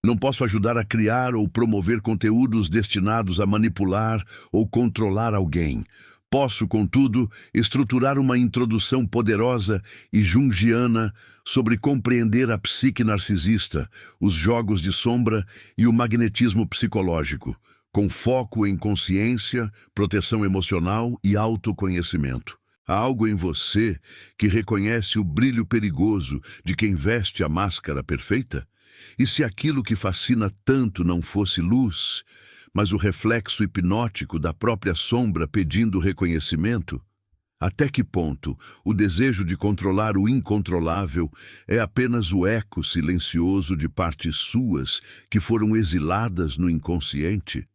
Não posso ajudar a criar ou promover conteúdos destinados a manipular ou controlar alguém. Posso, contudo, estruturar uma introdução poderosa e junguiana sobre compreender a psique narcisista, os jogos de sombra e o magnetismo psicológico, com foco em consciência, proteção emocional e autoconhecimento. Há algo em você que reconhece o brilho perigoso de quem veste a máscara perfeita? E se aquilo que fascina tanto não fosse luz, mas o reflexo hipnótico da própria sombra pedindo reconhecimento? Até que ponto o desejo de controlar o incontrolável é apenas o eco silencioso de partes suas que foram exiladas no inconsciente?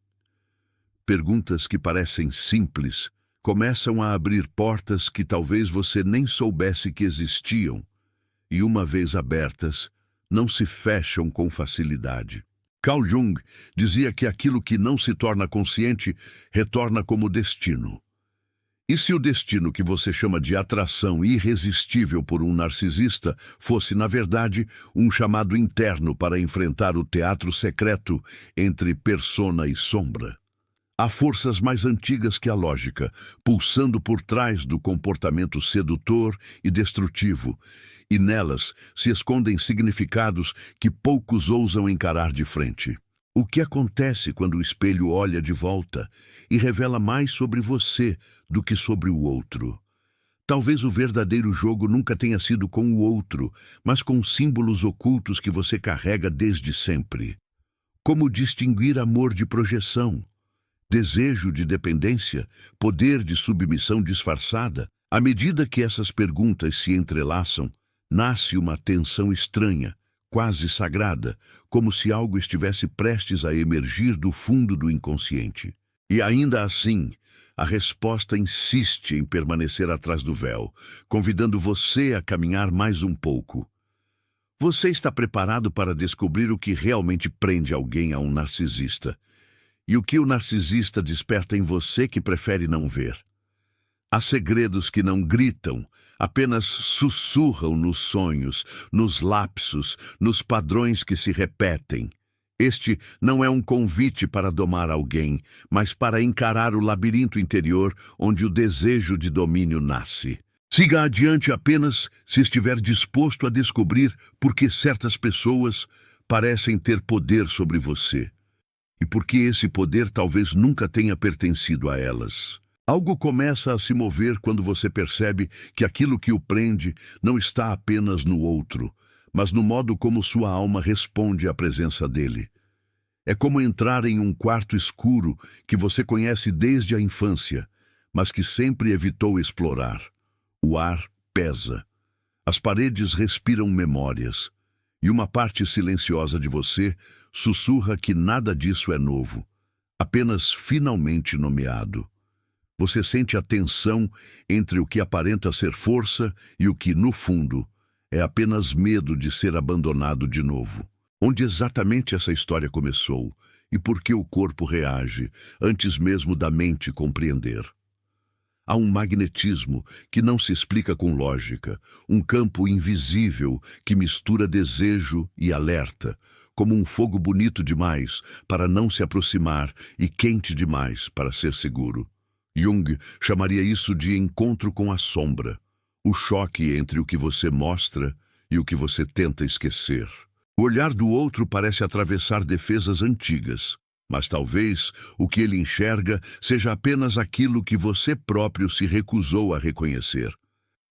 Perguntas que parecem simples começam a abrir portas que talvez você nem soubesse que existiam, e uma vez abertas, não se fecham com facilidade. Carl Jung dizia que aquilo que não se torna consciente retorna como destino. E se o destino que você chama de atração irresistível por um narcisista fosse, na verdade, um chamado interno para enfrentar o teatro secreto entre persona e sombra? Há forças mais antigas que a lógica, pulsando por trás do comportamento sedutor e destrutivo, e nelas se escondem significados que poucos ousam encarar de frente. O que acontece quando o espelho olha de volta e revela mais sobre você do que sobre o outro? Talvez o verdadeiro jogo nunca tenha sido com o outro, mas com símbolos ocultos que você carrega desde sempre. Como distinguir amor de projeção? Desejo de dependência, poder de submissão disfarçada? À medida que essas perguntas se entrelaçam, nasce uma tensão estranha, quase sagrada, como se algo estivesse prestes a emergir do fundo do inconsciente. E ainda assim, a resposta insiste em permanecer atrás do véu, convidando você a caminhar mais um pouco. Você está preparado para descobrir o que realmente prende alguém a um narcisista? E o que o narcisista desperta em você que prefere não ver? Há segredos que não gritam, apenas sussurram nos sonhos, nos lapsos, nos padrões que se repetem. Este não é um convite para domar alguém, mas para encarar o labirinto interior onde o desejo de domínio nasce. Siga adiante apenas se estiver disposto a descobrir por que certas pessoas parecem ter poder sobre você. E porque esse poder talvez nunca tenha pertencido a elas. Algo começa a se mover quando você percebe que aquilo que o prende não está apenas no outro, mas no modo como sua alma responde à presença dele. É como entrar em um quarto escuro que você conhece desde a infância, mas que sempre evitou explorar. O ar pesa. As paredes respiram memórias. E uma parte silenciosa de você sussurra que nada disso é novo, apenas finalmente nomeado. Você sente a tensão entre o que aparenta ser força e o que, no fundo, é apenas medo de ser abandonado de novo. Onde exatamente essa história começou e por que o corpo reage, antes mesmo da mente compreender? Há um magnetismo que não se explica com lógica, um campo invisível que mistura desejo e alerta, como um fogo bonito demais para não se aproximar e quente demais para ser seguro. Jung chamaria isso de encontro com a sombra, o choque entre o que você mostra e o que você tenta esquecer. O olhar do outro parece atravessar defesas antigas, mas talvez o que ele enxerga seja apenas aquilo que você próprio se recusou a reconhecer.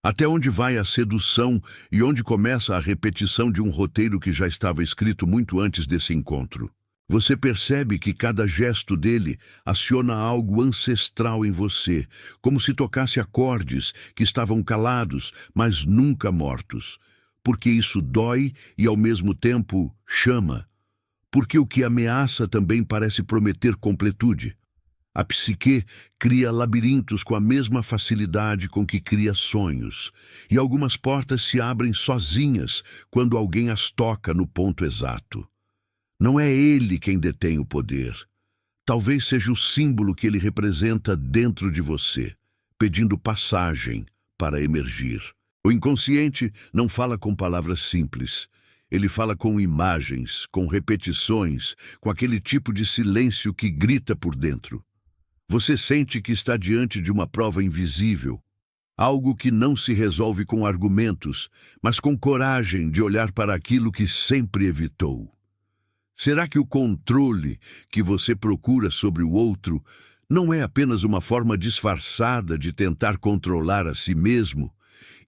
Até onde vai a sedução e onde começa a repetição de um roteiro que já estava escrito muito antes desse encontro? Você percebe que cada gesto dele aciona algo ancestral em você, como se tocasse acordes que estavam calados, mas nunca mortos. Porque isso dói e ao mesmo tempo chama. Porque o que ameaça também parece prometer completude. A psique cria labirintos com a mesma facilidade com que cria sonhos, e algumas portas se abrem sozinhas quando alguém as toca no ponto exato. Não é ele quem detém o poder. Talvez seja o símbolo que ele representa dentro de você, pedindo passagem para emergir. O inconsciente não fala com palavras simples. Ele fala com imagens, com repetições, com aquele tipo de silêncio que grita por dentro. Você sente que está diante de uma prova invisível, algo que não se resolve com argumentos, mas com coragem de olhar para aquilo que sempre evitou. Será que o controle que você procura sobre o outro não é apenas uma forma disfarçada de tentar controlar a si mesmo?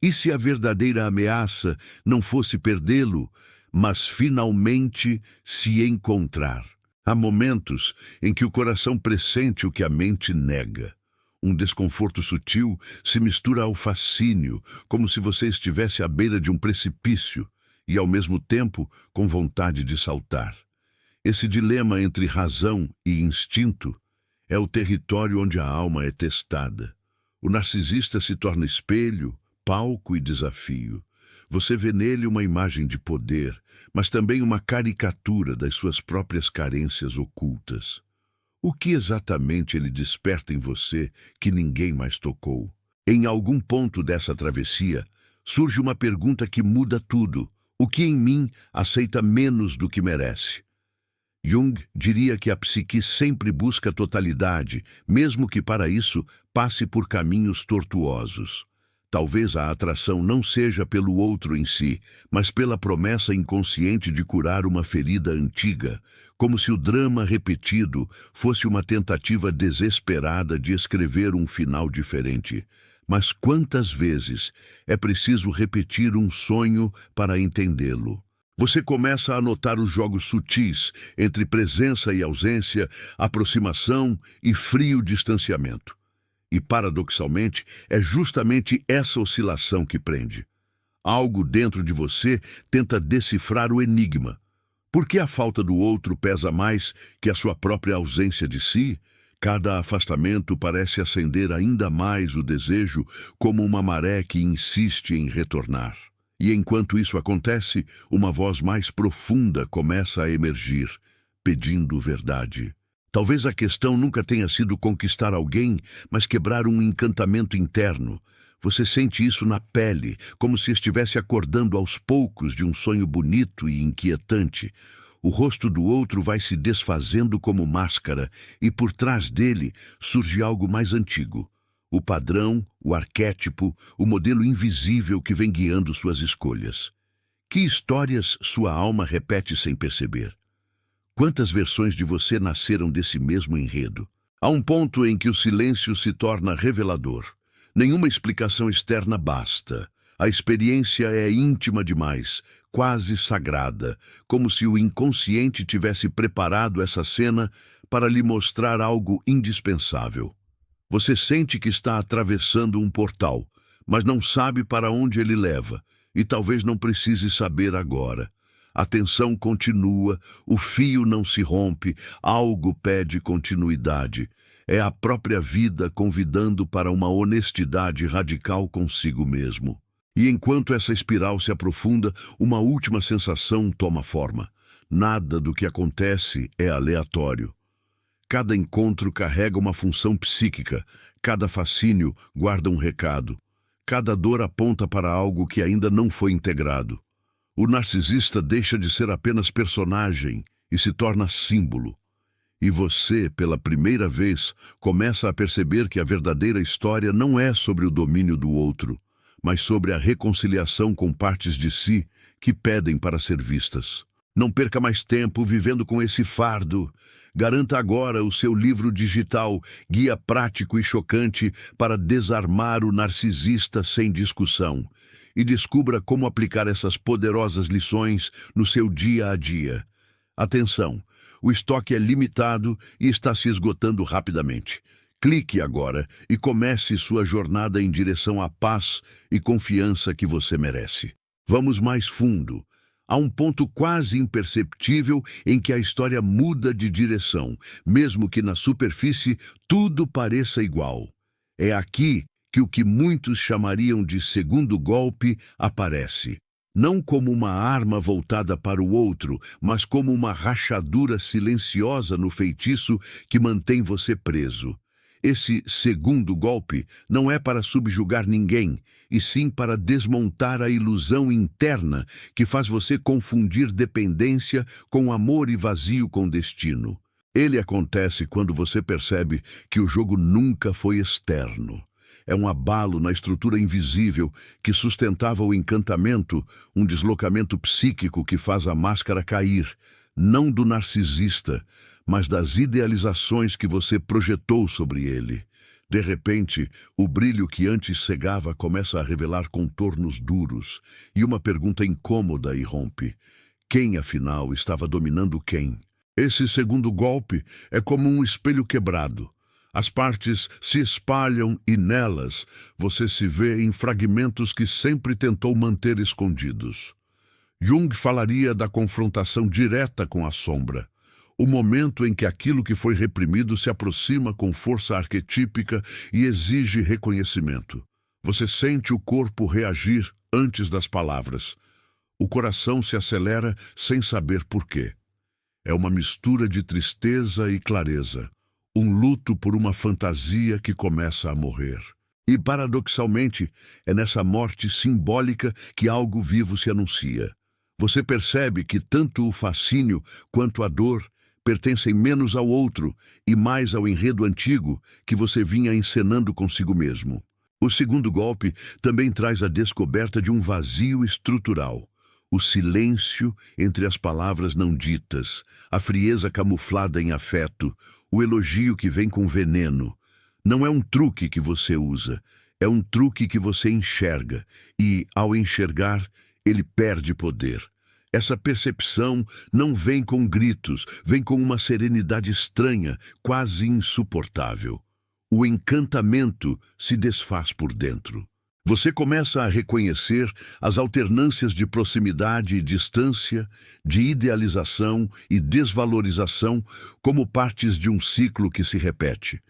E se a verdadeira ameaça não fosse perdê-lo, mas finalmente se encontrar? Há momentos em que o coração pressente o que a mente nega. Um desconforto sutil se mistura ao fascínio, como se você estivesse à beira de um precipício e, ao mesmo tempo, com vontade de saltar. Esse dilema entre razão e instinto é o território onde a alma é testada. O narcisista se torna espelho, palco e desafio. Você vê nele uma imagem de poder, mas também uma caricatura das suas próprias carências ocultas. O que exatamente ele desperta em você que ninguém mais tocou? Em algum ponto dessa travessia, surge uma pergunta que muda tudo. O que em mim aceita menos do que merece? Jung diria que a psique sempre busca totalidade, mesmo que para isso passe por caminhos tortuosos. Talvez a atração não seja pelo outro em si, mas pela promessa inconsciente de curar uma ferida antiga, como se o drama repetido fosse uma tentativa desesperada de escrever um final diferente. Mas quantas vezes é preciso repetir um sonho para entendê-lo? Você começa a notar os jogos sutis entre presença e ausência, aproximação e frio distanciamento. E, paradoxalmente, é justamente essa oscilação que prende. Algo dentro de você tenta decifrar o enigma. Por que a falta do outro pesa mais que a sua própria ausência de si? Cada afastamento parece acender ainda mais o desejo, como uma maré que insiste em retornar. E enquanto isso acontece, uma voz mais profunda começa a emergir, pedindo verdade. Talvez a questão nunca tenha sido conquistar alguém, mas quebrar um encantamento interno. Você sente isso na pele, como se estivesse acordando aos poucos de um sonho bonito e inquietante. O rosto do outro vai se desfazendo como máscara, e por trás dele surge algo mais antigo. O padrão, o arquétipo, o modelo invisível que vem guiando suas escolhas. Que histórias sua alma repete sem perceber? Quantas versões de você nasceram desse mesmo enredo? Há um ponto em que o silêncio se torna revelador. Nenhuma explicação externa basta. A experiência é íntima demais, quase sagrada, como se o inconsciente tivesse preparado essa cena para lhe mostrar algo indispensável. Você sente que está atravessando um portal, mas não sabe para onde ele leva, e talvez não precise saber agora. A tensão continua, o fio não se rompe, algo pede continuidade. É a própria vida convidando para uma honestidade radical consigo mesmo. E enquanto essa espiral se aprofunda, uma última sensação toma forma. Nada do que acontece é aleatório. Cada encontro carrega uma função psíquica, cada fascínio guarda um recado. Cada dor aponta para algo que ainda não foi integrado. O narcisista deixa de ser apenas personagem e se torna símbolo. E você, pela primeira vez, começa a perceber que a verdadeira história não é sobre o domínio do outro, mas sobre a reconciliação com partes de si que pedem para ser vistas. Não perca mais tempo vivendo com esse fardo. Garanta agora o seu livro digital, guia prático e chocante para desarmar o narcisista sem discussão. E descubra como aplicar essas poderosas lições no seu dia a dia. Atenção, o estoque é limitado e está se esgotando rapidamente. Clique agora e comece sua jornada em direção à paz e confiança que você merece. Vamos mais fundo. Há um ponto quase imperceptível em que a história muda de direção, mesmo que na superfície tudo pareça igual. É aqui que o que muitos chamariam de segundo golpe aparece. Não como uma arma voltada para o outro, mas como uma rachadura silenciosa no feitiço que mantém você preso. Esse segundo golpe não é para subjugar ninguém, e sim para desmontar a ilusão interna que faz você confundir dependência com amor e vazio com destino. Ele acontece quando você percebe que o jogo nunca foi externo. É um abalo na estrutura invisível que sustentava o encantamento, um deslocamento psíquico que faz a máscara cair, não do narcisista, mas das idealizações que você projetou sobre ele. De repente, o brilho que antes cegava começa a revelar contornos duros, e uma pergunta incômoda irrompe. Quem, afinal, estava dominando quem? Esse segundo golpe é como um espelho quebrado. As partes se espalham e nelas você se vê em fragmentos que sempre tentou manter escondidos. Jung falaria da confrontação direta com a sombra, o momento em que aquilo que foi reprimido se aproxima com força arquetípica e exige reconhecimento. Você sente o corpo reagir antes das palavras. O coração se acelera sem saber por quê. É uma mistura de tristeza e clareza, um luto por uma fantasia que começa a morrer. E, paradoxalmente, é nessa morte simbólica que algo vivo se anuncia. Você percebe que tanto o fascínio quanto a dor pertencem menos ao outro e mais ao enredo antigo que você vinha encenando consigo mesmo. O segundo golpe também traz a descoberta de um vazio estrutural. O silêncio entre as palavras não ditas, a frieza camuflada em afeto, o elogio que vem com veneno. Não é um truque que você usa, é um truque que você enxerga e, ao enxergar, ele perde poder. Essa percepção não vem com gritos, vem com uma serenidade estranha, quase insuportável. O encantamento se desfaz por dentro. Você começa a reconhecer as alternâncias de proximidade e distância, de idealização e desvalorização como partes de um ciclo que se repete.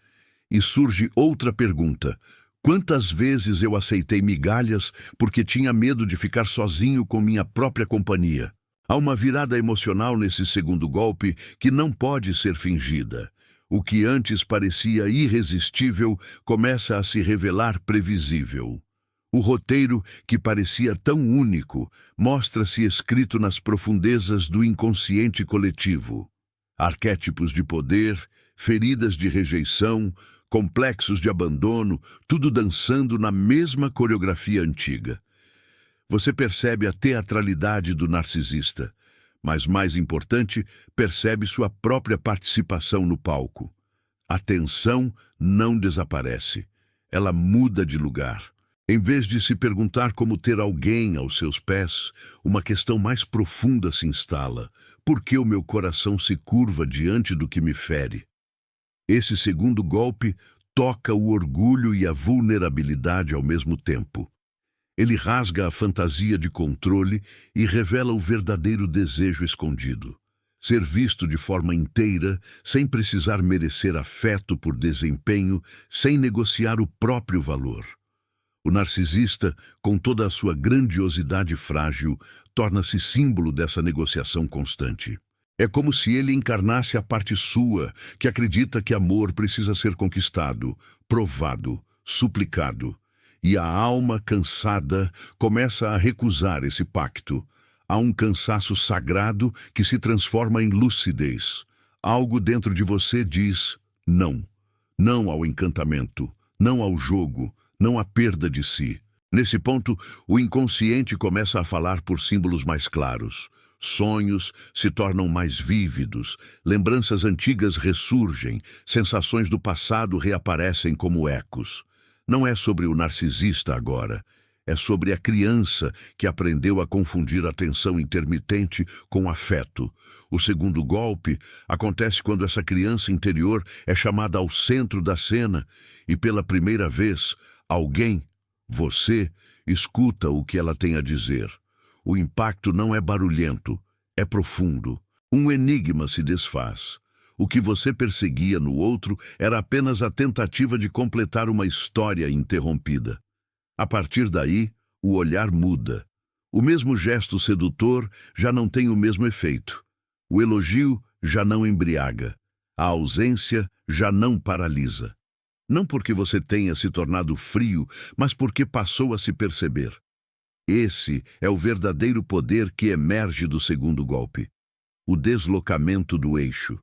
E surge outra pergunta: quantas vezes eu aceitei migalhas porque tinha medo de ficar sozinho com minha própria companhia? Há uma virada emocional nesse segundo golpe que não pode ser fingida. O que antes parecia irresistível começa a se revelar previsível. O roteiro, que parecia tão único, mostra-se escrito nas profundezas do inconsciente coletivo. Arquétipos de poder, feridas de rejeição, complexos de abandono, tudo dançando na mesma coreografia antiga. Você percebe a teatralidade do narcisista, mas, mais importante, percebe sua própria participação no palco. A tensão não desaparece, ela muda de lugar. Em vez de se perguntar como ter alguém aos seus pés, uma questão mais profunda se instala. Por que o meu coração se curva diante do que me fere? Esse segundo golpe toca o orgulho e a vulnerabilidade ao mesmo tempo. Ele rasga a fantasia de controle e revela o verdadeiro desejo escondido. Ser visto de forma inteira, sem precisar merecer afeto por desempenho, sem negociar o próprio valor. O narcisista, com toda a sua grandiosidade frágil, torna-se símbolo dessa negociação constante. É como se ele encarnasse a parte sua, que acredita que amor precisa ser conquistado, provado, suplicado. E a alma cansada começa a recusar esse pacto. Há um cansaço sagrado que se transforma em lucidez. Algo dentro de você diz não. Não ao encantamento, não ao jogo, não à perda de si. Nesse ponto, o inconsciente começa a falar por símbolos mais claros. Sonhos se tornam mais vívidos, lembranças antigas ressurgem, sensações do passado reaparecem como ecos. Não é sobre o narcisista agora, é sobre a criança que aprendeu a confundir a tensão intermitente com afeto. O segundo golpe acontece quando essa criança interior é chamada ao centro da cena e, pela primeira vez, alguém, você, escuta o que ela tem a dizer. O impacto não é barulhento, é profundo. Um enigma se desfaz. O que você perseguia no outro era apenas a tentativa de completar uma história interrompida. A partir daí, o olhar muda. O mesmo gesto sedutor já não tem o mesmo efeito. O elogio já não embriaga. A ausência já não paralisa. Não porque você tenha se tornado frio, mas porque passou a se perceber. Esse é o verdadeiro poder que emerge do segundo golpe: o deslocamento do eixo.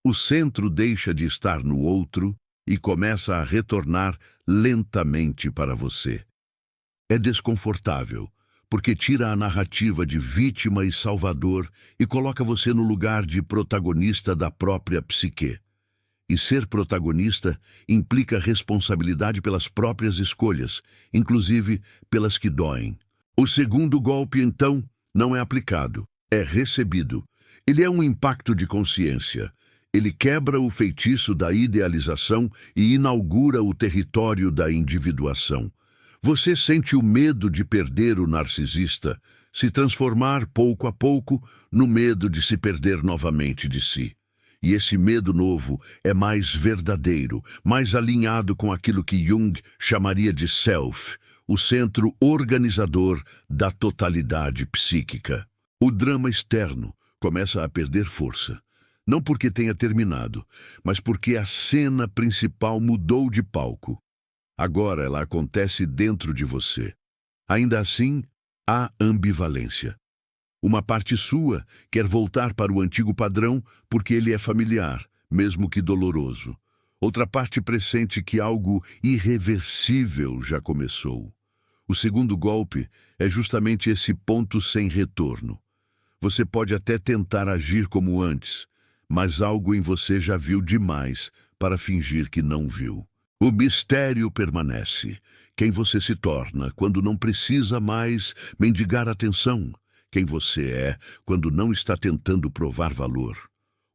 O centro deixa de estar no outro e começa a retornar lentamente para você. É desconfortável, porque tira a narrativa de vítima e salvador e coloca você no lugar de protagonista da própria psique. E ser protagonista implica responsabilidade pelas próprias escolhas, inclusive pelas que doem. O segundo golpe, então, não é aplicado, é recebido. Ele é um impacto de consciência. Ele quebra o feitiço da idealização e inaugura o território da individuação. Você sente o medo de perder o narcisista, se transformar pouco a pouco no medo de se perder novamente de si. E esse medo novo é mais verdadeiro, mais alinhado com aquilo que Jung chamaria de self, o centro organizador da totalidade psíquica. O drama externo começa a perder força. Não porque tenha terminado, mas porque a cena principal mudou de palco. Agora ela acontece dentro de você. Ainda assim, há ambivalência. Uma parte sua quer voltar para o antigo padrão porque ele é familiar, mesmo que doloroso. Outra parte pressente que algo irreversível já começou. O segundo golpe é justamente esse ponto sem retorno. Você pode até tentar agir como antes, mas algo em você já viu demais para fingir que não viu. O mistério permanece. Quem você se torna quando não precisa mais mendigar atenção. Quem você é quando não está tentando provar valor.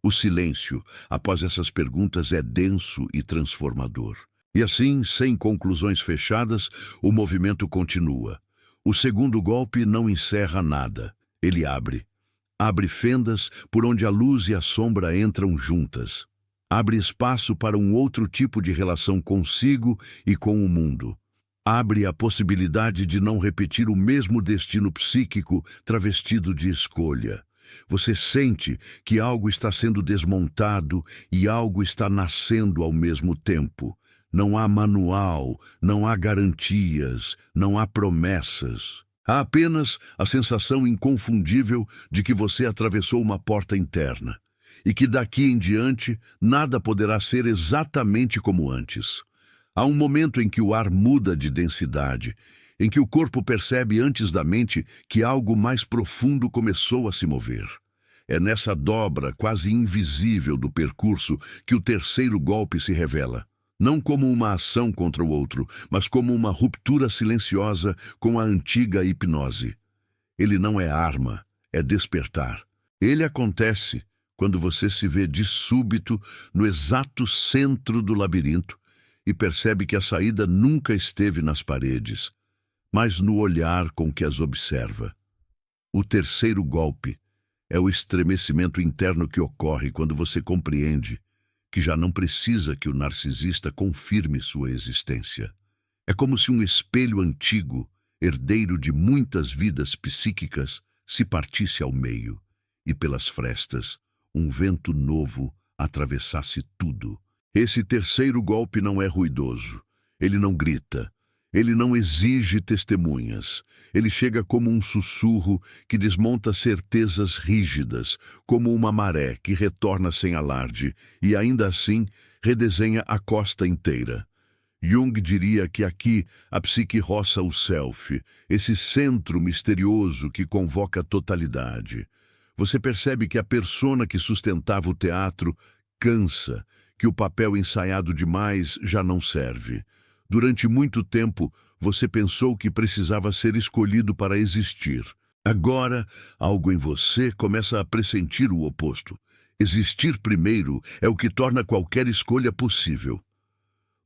O silêncio, após essas perguntas, é denso e transformador. E assim, sem conclusões fechadas, o movimento continua. O segundo golpe não encerra nada. Ele abre. Abre fendas por onde a luz e a sombra entram juntas. Abre espaço para um outro tipo de relação consigo e com o mundo. Abre a possibilidade de não repetir o mesmo destino psíquico travestido de escolha. Você sente que algo está sendo desmontado e algo está nascendo ao mesmo tempo. Não há manual, não há garantias, não há promessas. Há apenas a sensação inconfundível de que você atravessou uma porta interna e que daqui em diante nada poderá ser exatamente como antes. Há um momento em que o ar muda de densidade, em que o corpo percebe antes da mente que algo mais profundo começou a se mover. É nessa dobra quase invisível do percurso que o terceiro golpe se revela. Não como uma ação contra o outro, mas como uma ruptura silenciosa com a antiga hipnose. Ele não é arma, é despertar. Ele acontece quando você se vê de súbito no exato centro do labirinto e percebe que a saída nunca esteve nas paredes, mas no olhar com que as observa. O terceiro golpe é o estremecimento interno que ocorre quando você compreende que já não precisa que o narcisista confirme sua existência. É como se um espelho antigo, herdeiro de muitas vidas psíquicas, se partisse ao meio e pelas frestas um vento novo atravessasse tudo. Esse terceiro golpe não é ruidoso. Ele não grita. Ele não exige testemunhas. Ele chega como um sussurro que desmonta certezas rígidas, como uma maré que retorna sem alarde e, ainda assim, redesenha a costa inteira. Jung diria que aqui a psique roça o self, esse centro misterioso que convoca a totalidade. Você percebe que a persona que sustentava o teatro cansa, que o papel ensaiado demais já não serve. Durante muito tempo, você pensou que precisava ser escolhido para existir. Agora, algo em você começa a pressentir o oposto. Existir primeiro é o que torna qualquer escolha possível.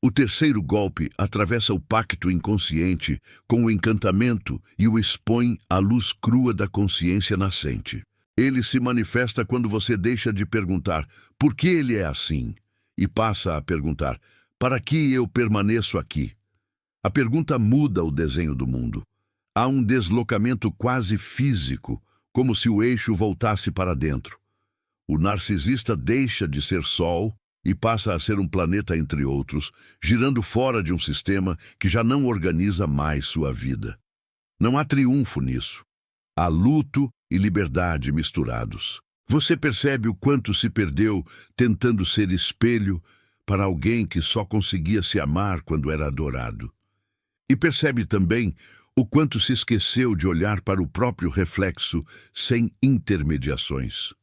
O terceiro golpe atravessa o pacto inconsciente com o encantamento e o expõe à luz crua da consciência nascente. Ele se manifesta quando você deixa de perguntar por que ele é assim e passa a perguntar para que eu permaneço aqui. A pergunta muda o desenho do mundo. Há um deslocamento quase físico, como se o eixo voltasse para dentro. O narcisista deixa de ser sol e passa a ser um planeta entre outros, girando fora de um sistema que já não organiza mais sua vida. Não há triunfo nisso. Há luto e liberdade misturados. Você percebe o quanto se perdeu tentando ser espelho para alguém que só conseguia se amar quando era adorado. E percebe também o quanto se esqueceu de olhar para o próprio reflexo sem intermediações.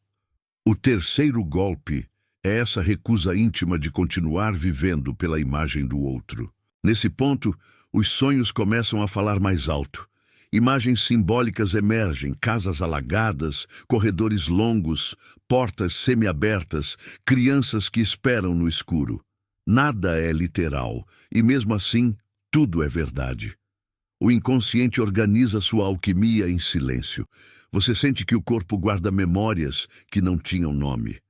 O terceiro golpe é essa recusa íntima de continuar vivendo pela imagem do outro. Nesse ponto, os sonhos começam a falar mais alto. Imagens simbólicas emergem, casas alagadas, corredores longos, portas semiabertas, crianças que esperam no escuro. Nada é literal, e mesmo assim, tudo é verdade. O inconsciente organiza sua alquimia em silêncio. Você sente que o corpo guarda memórias que não tinham nome.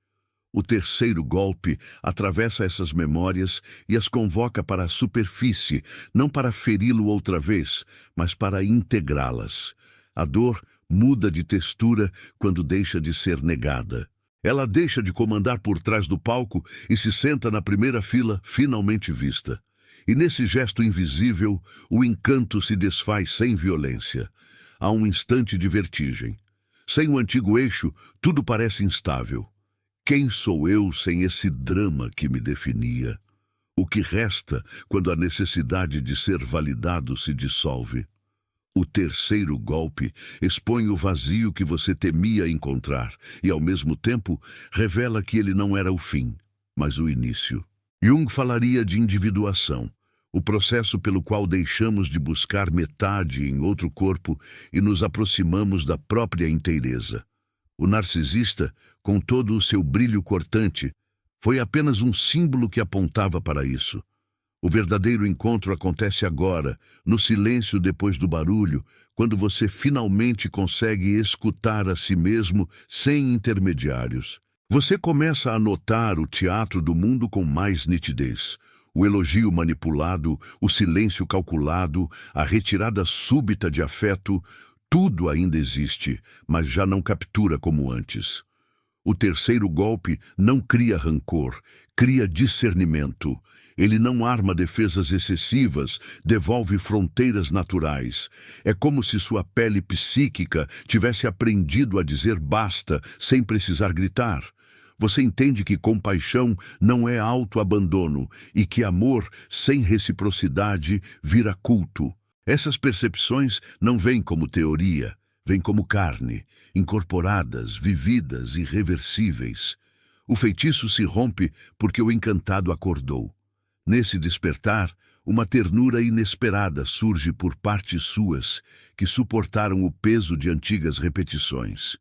O terceiro golpe atravessa essas memórias e as convoca para a superfície, não para feri-lo outra vez, mas para integrá-las. A dor muda de textura quando deixa de ser negada. Ela deixa de comandar por trás do palco e se senta na primeira fila, finalmente vista. E nesse gesto invisível, o encanto se desfaz sem violência. Há um instante de vertigem. Sem o antigo eixo, tudo parece instável. Quem sou eu sem esse drama que me definia? O que resta quando a necessidade de ser validado se dissolve? O terceiro golpe expõe o vazio que você temia encontrar e, ao mesmo tempo, revela que ele não era o fim, mas o início. Jung falaria de individuação, o processo pelo qual deixamos de buscar metade em outro corpo e nos aproximamos da própria inteireza. O narcisista, com todo o seu brilho cortante, foi apenas um símbolo que apontava para isso. O verdadeiro encontro acontece agora, no silêncio depois do barulho, quando você finalmente consegue escutar a si mesmo sem intermediários. Você começa a notar o teatro do mundo com mais nitidez. O elogio manipulado, o silêncio calculado, a retirada súbita de afeto, tudo ainda existe, mas já não captura como antes. O terceiro golpe não cria rancor, cria discernimento. Ele não arma defesas excessivas, devolve fronteiras naturais. É como se sua pele psíquica tivesse aprendido a dizer basta sem precisar gritar. Você entende que compaixão não é autoabandono e que amor sem reciprocidade vira culto. Essas percepções não vêm como teoria, vêm como carne, incorporadas, vividas, irreversíveis. O feitiço se rompe porque o encantado acordou. Nesse despertar, uma ternura inesperada surge por partes suas que suportaram o peso de antigas repetições.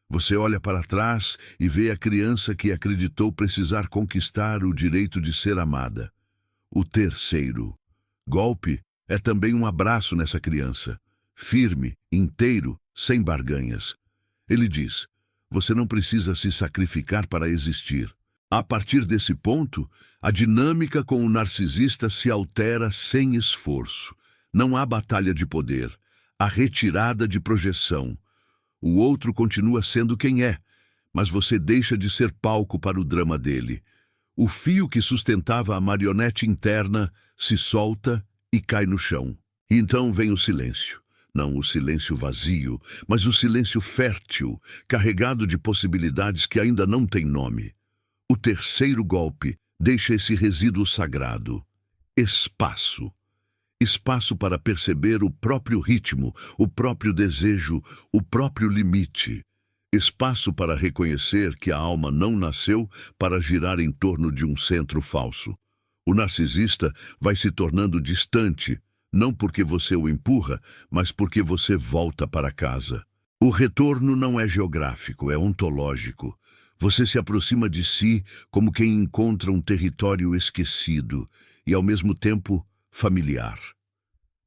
Você olha para trás e vê a criança que acreditou precisar conquistar o direito de ser amada. O terceiro golpe é também um abraço nessa criança, firme, inteiro, sem barganhas. Ele diz: você não precisa se sacrificar para existir. A partir desse ponto, a dinâmica com o narcisista se altera sem esforço. Não há batalha de poder, há retirada de projeção. O outro continua sendo quem é, mas você deixa de ser palco para o drama dele. O fio que sustentava a marionete interna se solta e cai no chão. E então vem o silêncio. Não o silêncio vazio, mas o silêncio fértil, carregado de possibilidades que ainda não têm nome. O terceiro golpe deixa esse resíduo sagrado: espaço. Espaço para perceber o próprio ritmo, o próprio desejo, o próprio limite. Espaço para reconhecer que a alma não nasceu para girar em torno de um centro falso. O narcisista vai se tornando distante, não porque você o empurra, mas porque você volta para casa. O retorno não é geográfico, é ontológico. Você se aproxima de si como quem encontra um território esquecido e, ao mesmo tempo, familiar.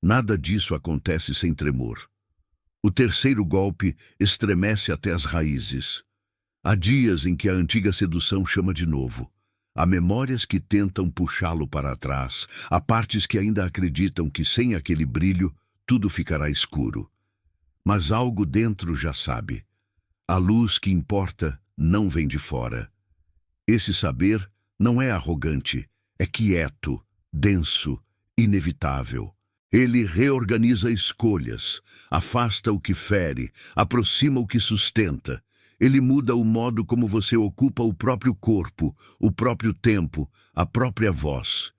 Nada disso acontece sem tremor. O terceiro golpe estremece até as raízes. Há dias em que a antiga sedução chama de novo. Há memórias que tentam puxá-lo para trás. Há partes que ainda acreditam que sem aquele brilho tudo ficará escuro. Mas algo dentro já sabe. A luz que importa não vem de fora. Esse saber Não é arrogante, é quieto, denso, inevitável. Ele reorganiza escolhas, afasta o que fere, aproxima o que sustenta. Ele muda o modo como você ocupa o próprio corpo, o próprio tempo, a própria voz.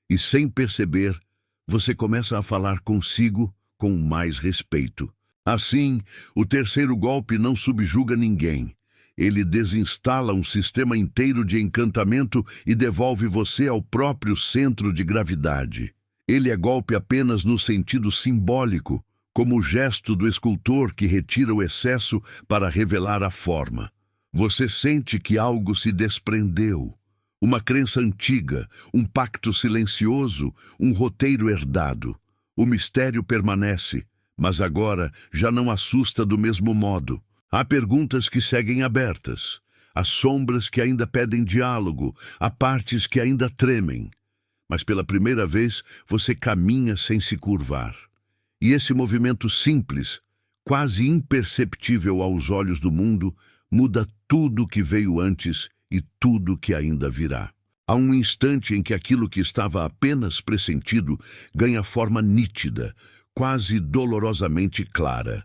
E sem perceber, você começa a falar consigo com mais respeito. Assim, o terceiro golpe não subjuga ninguém. Ele desinstala um sistema inteiro de encantamento e devolve você ao próprio centro de gravidade. Ele é golpe apenas no sentido simbólico, como o gesto do escultor que retira o excesso para revelar a forma. Você sente que algo se desprendeu. Uma crença antiga, um pacto silencioso, um roteiro herdado. O mistério permanece, mas agora já não assusta do mesmo modo. Há perguntas que seguem abertas, há sombras que ainda pedem diálogo, há partes que ainda tremem. Mas pela primeira vez você caminha sem se curvar. E esse movimento simples, quase imperceptível aos olhos do mundo, muda tudo que veio antes e tudo que ainda virá. Há um instante em que aquilo que estava apenas pressentido ganha forma nítida, quase dolorosamente clara.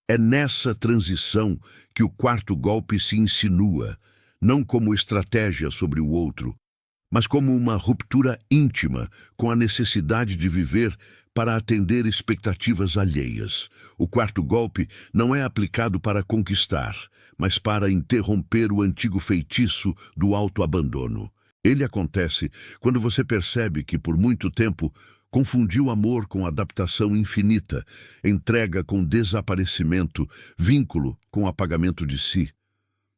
É nessa transição que o quarto golpe se insinua, não como estratégia sobre o outro, mas como uma ruptura íntima com a necessidade de viver para atender expectativas alheias. O quarto golpe não é aplicado para conquistar, mas para interromper o antigo feitiço do autoabandono. Ele acontece quando você percebe que, por muito tempo, confundiu amor com adaptação infinita, entrega com desaparecimento, vínculo com apagamento de si.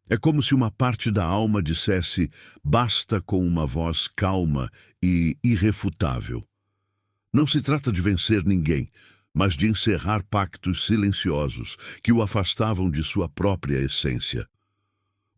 É como se uma parte da alma dissesse basta com uma voz calma e irrefutável. Não se trata de vencer ninguém, mas de encerrar pactos silenciosos que o afastavam de sua própria essência.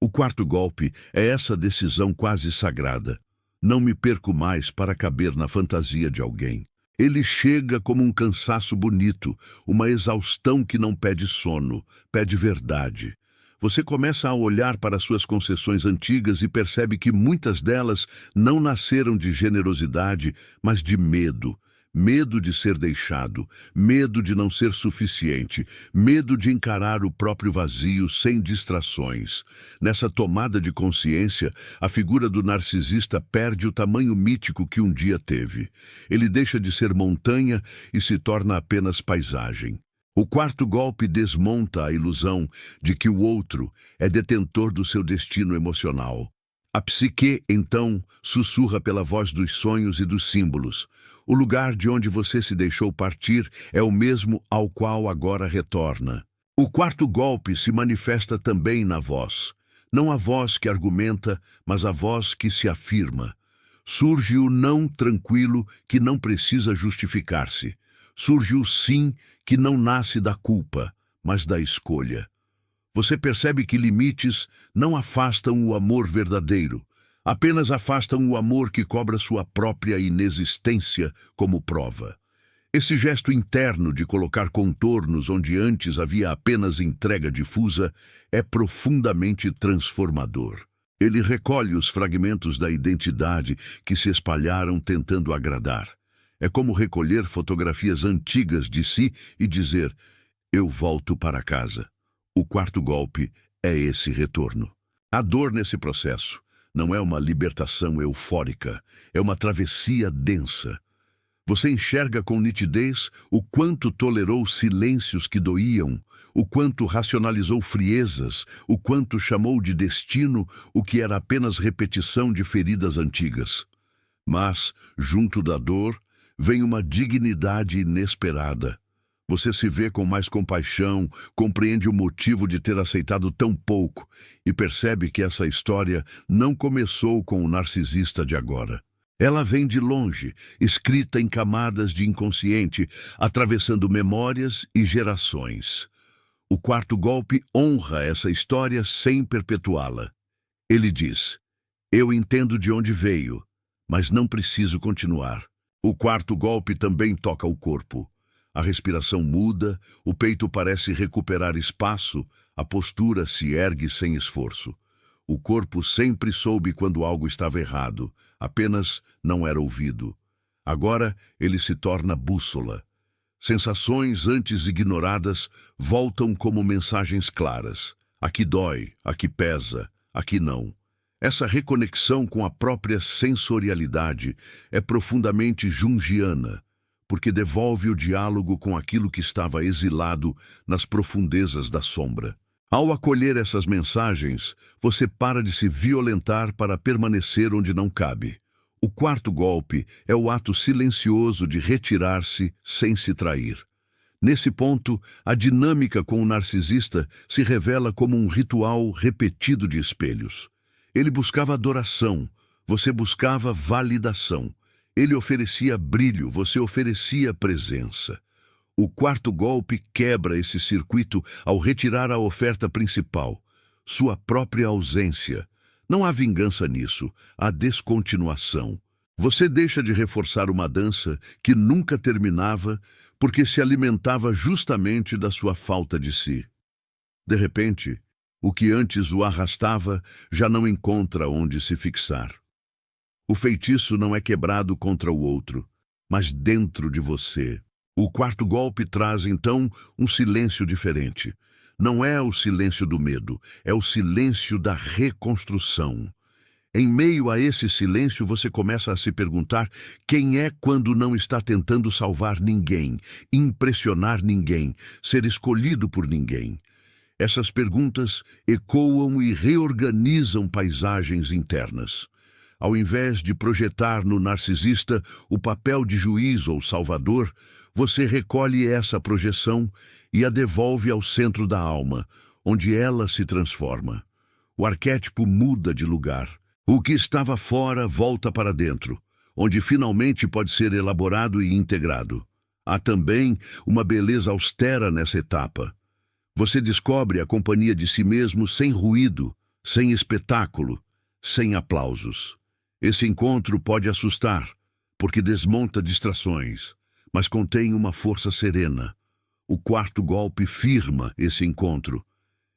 O quarto golpe é essa decisão quase sagrada. Não me perco mais para caber na fantasia de alguém. Ele chega como um cansaço bonito, uma exaustão que não pede sono, pede verdade. Você começa a olhar para suas concessões antigas e percebe que muitas delas não nasceram de generosidade, mas de medo. Medo de ser deixado, medo de não ser suficiente, medo de encarar o próprio vazio sem distrações. Nessa tomada de consciência, a figura do narcisista perde o tamanho mítico que um dia teve. Ele deixa de ser montanha e se torna apenas paisagem. O quarto golpe desmonta a ilusão de que o outro é detentor do seu destino emocional. A psique, então, sussurra pela voz dos sonhos e dos símbolos. O lugar de onde você se deixou partir é o mesmo ao qual agora retorna. O quarto golpe se manifesta também na voz. Não a voz que argumenta, mas a voz que se afirma. Surge o não tranquilo que não precisa justificar-se. Surge o sim que não nasce da culpa, mas da escolha. Você percebe que limites não afastam o amor verdadeiro, apenas afastam o amor que cobra sua própria inexistência como prova. Esse gesto interno de colocar contornos onde antes havia apenas entrega difusa é profundamente transformador. Ele recolhe os fragmentos da identidade que se espalharam tentando agradar. É como recolher fotografias antigas de si e dizer, eu volto para casa. O quarto golpe é esse retorno. A dor nesse processo não é uma libertação eufórica, é uma travessia densa. Você enxerga com nitidez o quanto tolerou silêncios que doíam, o quanto racionalizou friezas, o quanto chamou de destino o que era apenas repetição de feridas antigas. Mas, junto da dor, vem uma dignidade inesperada. Você se vê com mais compaixão, compreende o motivo de ter aceitado tão pouco e percebe que essa história não começou com o narcisista de agora. Ela vem de longe, escrita em camadas de inconsciente, atravessando memórias e gerações. O quarto golpe honra essa história sem perpetuá-la. Ele diz, eu entendo de onde veio, mas não preciso continuar. O quarto golpe também toca o corpo. A respiração muda, o peito parece recuperar espaço, a postura se ergue sem esforço. O corpo sempre soube quando algo estava errado, apenas não era ouvido. Agora ele se torna bússola. Sensações antes ignoradas voltam como mensagens claras. Aqui dói, aqui pesa, aqui não. Essa reconexão com a própria sensorialidade é profundamente junguiana, porque devolve o diálogo com aquilo que estava exilado nas profundezas da sombra. Ao acolher essas mensagens, você para de se violentar para permanecer onde não cabe. O quarto golpe é o ato silencioso de retirar-se sem se trair. Nesse ponto, a dinâmica com o narcisista se revela como um ritual repetido de espelhos. Ele buscava adoração, você buscava validação. Ele oferecia brilho, você oferecia presença. O quarto golpe quebra esse circuito ao retirar a oferta principal, sua própria ausência. Não há vingança nisso, há descontinuação. Você deixa de reforçar uma dança que nunca terminava porque se alimentava justamente da sua falta de si. De repente, o que antes o arrastava já não encontra onde se fixar. O feitiço não é quebrado contra o outro, mas dentro de você. O quarto golpe traz, então, um silêncio diferente. Não é o silêncio do medo, é o silêncio da reconstrução. Em meio a esse silêncio, você começa a se perguntar quem é quando não está tentando salvar ninguém, impressionar ninguém, ser escolhido por ninguém. Essas perguntas ecoam e reorganizam paisagens internas. Ao invés de projetar no narcisista o papel de juiz ou salvador, você recolhe essa projeção e a devolve ao centro da alma, onde ela se transforma. O arquétipo muda de lugar. O que estava fora volta para dentro, onde finalmente pode ser elaborado e integrado. Há também uma beleza austera nessa etapa. Você descobre a companhia de si mesmo sem ruído, sem espetáculo, sem aplausos. Esse encontro pode assustar, porque desmonta distrações, mas contém uma força serena. O quarto golpe firma esse encontro.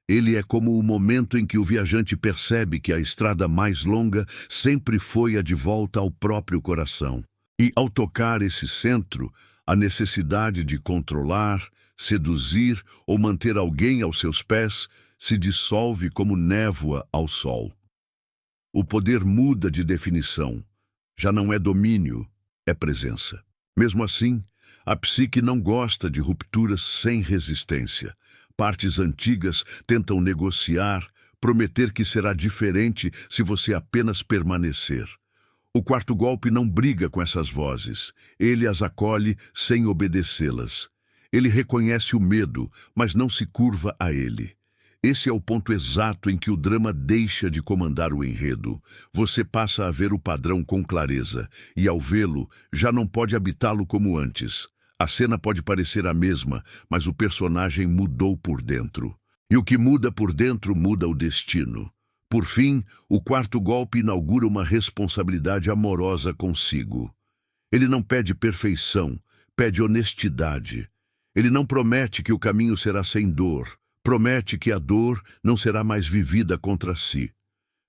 Ele é como o momento em que o viajante percebe que a estrada mais longa sempre foi a de volta ao próprio coração. E ao tocar esse centro, a necessidade de controlar, seduzir ou manter alguém aos seus pés se dissolve como névoa ao sol. O poder muda de definição. Já não é domínio, é presença. Mesmo assim, a psique não gosta de rupturas sem resistência. Partes antigas tentam negociar, prometer que será diferente se você apenas permanecer. O quarto golpe não briga com essas vozes. Ele as acolhe sem obedecê-las. Ele reconhece o medo, mas não se curva a ele. Esse é o ponto exato em que o drama deixa de comandar o enredo. Você passa a ver o padrão com clareza, e ao vê-lo, já não pode habitá-lo como antes. A cena pode parecer a mesma, mas o personagem mudou por dentro. E o que muda por dentro muda o destino. Por fim, o quarto golpe inaugura uma responsabilidade amorosa consigo. Ele não pede perfeição, pede honestidade. Ele não promete que o caminho será sem dor, promete que a dor não será mais vivida contra si.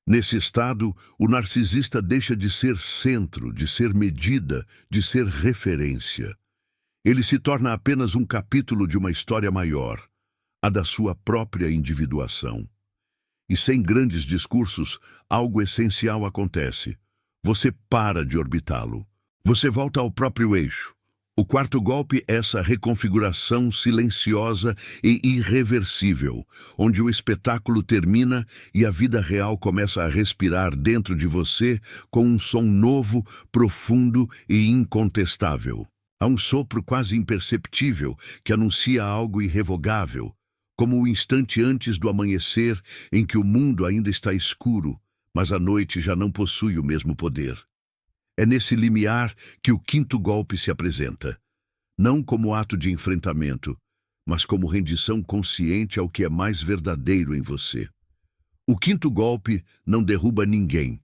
Nesse estado, o narcisista deixa de ser centro, de ser medida, de ser referência. Ele se torna apenas um capítulo de uma história maior, a da sua própria individuação. E sem grandes discursos, algo essencial acontece. Você para de orbitá-lo. Você volta ao próprio eixo. O quarto golpe é essa reconfiguração silenciosa e irreversível, onde o espetáculo termina e a vida real começa a respirar dentro de você com um som novo, profundo e incontestável. Há um sopro quase imperceptível que anuncia algo irrevogável, como o instante antes do amanhecer em que o mundo ainda está escuro, mas a noite já não possui o mesmo poder. É nesse limiar que o quinto golpe se apresenta, não como ato de enfrentamento, mas como rendição consciente ao que é mais verdadeiro em você. O quinto golpe não derruba ninguém.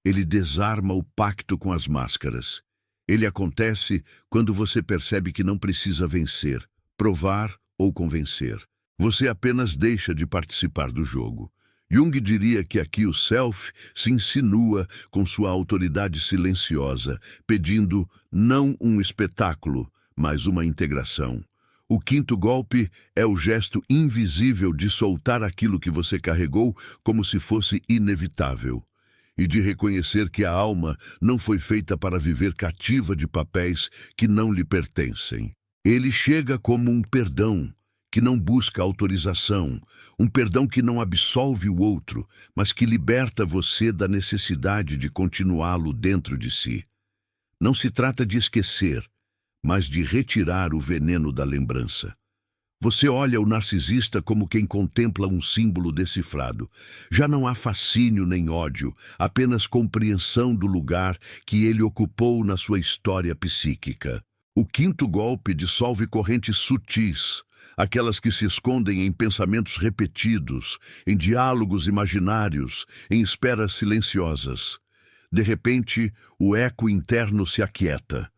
Ele desarma o pacto com as máscaras. Ele acontece quando você percebe que não precisa vencer, provar ou convencer. Você apenas deixa de participar do jogo. Jung diria que aqui o self se insinua com sua autoridade silenciosa, pedindo não um espetáculo, mas uma integração. O quinto golpe é o gesto invisível de soltar aquilo que você carregou como se fosse inevitável, e de reconhecer que a alma não foi feita para viver cativa de papéis que não lhe pertencem. Ele chega como um perdão que não busca autorização, um perdão que não absolve o outro, mas que liberta você da necessidade de continuá-lo dentro de si. Não se trata de esquecer, mas de retirar o veneno da lembrança. Você olha o narcisista como quem contempla um símbolo decifrado. Já não há fascínio nem ódio, apenas compreensão do lugar que ele ocupou na sua história psíquica. O quinto golpe dissolve correntes sutis, aquelas que se escondem em pensamentos repetidos, em diálogos imaginários, em esperas silenciosas. De repente, o eco interno se aquieta.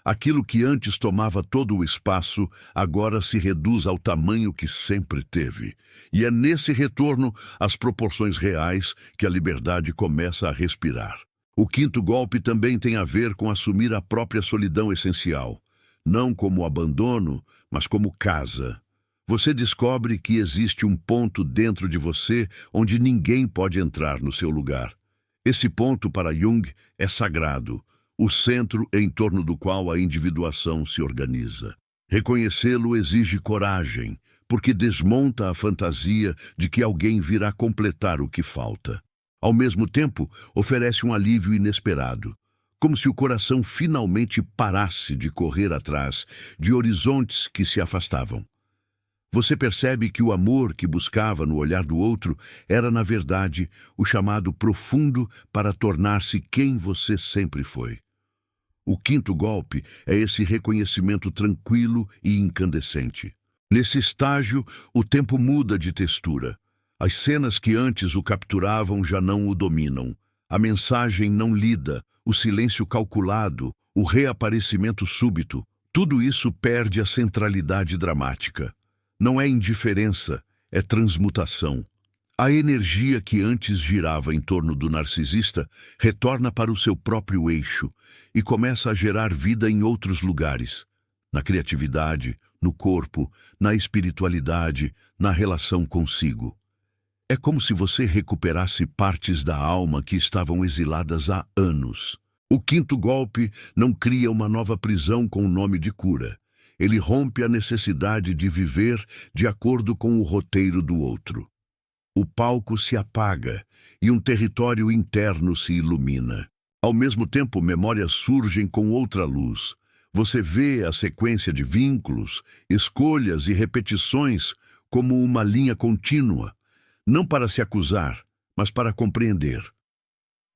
Aquilo que antes tomava todo o espaço, agora se reduz ao tamanho que sempre teve. E é nesse retorno às proporções reais que a liberdade começa a respirar. O quinto golpe também tem a ver com assumir a própria solidão essencial. Não como abandono, mas como casa. Você descobre que existe um ponto dentro de você onde ninguém pode entrar no seu lugar. Esse ponto, para Jung, é sagrado, o centro em torno do qual a individuação se organiza. Reconhecê-lo exige coragem, porque desmonta a fantasia de que alguém virá completar o que falta. Ao mesmo tempo, oferece um alívio inesperado, como se o coração finalmente parasse de correr atrás de horizontes que se afastavam. Você percebe que o amor que buscava no olhar do outro era, na verdade, o chamado profundo para tornar-se quem você sempre foi. O quinto golpe é esse reconhecimento tranquilo e incandescente. Nesse estágio, o tempo muda de textura. As cenas que antes o capturavam já não o dominam. A mensagem não lida, o silêncio calculado, o reaparecimento súbito, tudo isso perde a centralidade dramática. Não é indiferença, é transmutação. A energia que antes girava em torno do narcisista retorna para o seu próprio eixo e começa a gerar vida em outros lugares, na criatividade, no corpo, na espiritualidade, na relação consigo. É como se você recuperasse partes da alma que estavam exiladas há anos. O quinto golpe não cria uma nova prisão com o nome de cura. Ele rompe a necessidade de viver de acordo com o roteiro do outro. O palco se apaga e um território interno se ilumina. Ao mesmo tempo, memórias surgem com outra luz. Você vê a sequência de vínculos, escolhas e repetições como uma linha contínua, não para se acusar, mas para compreender.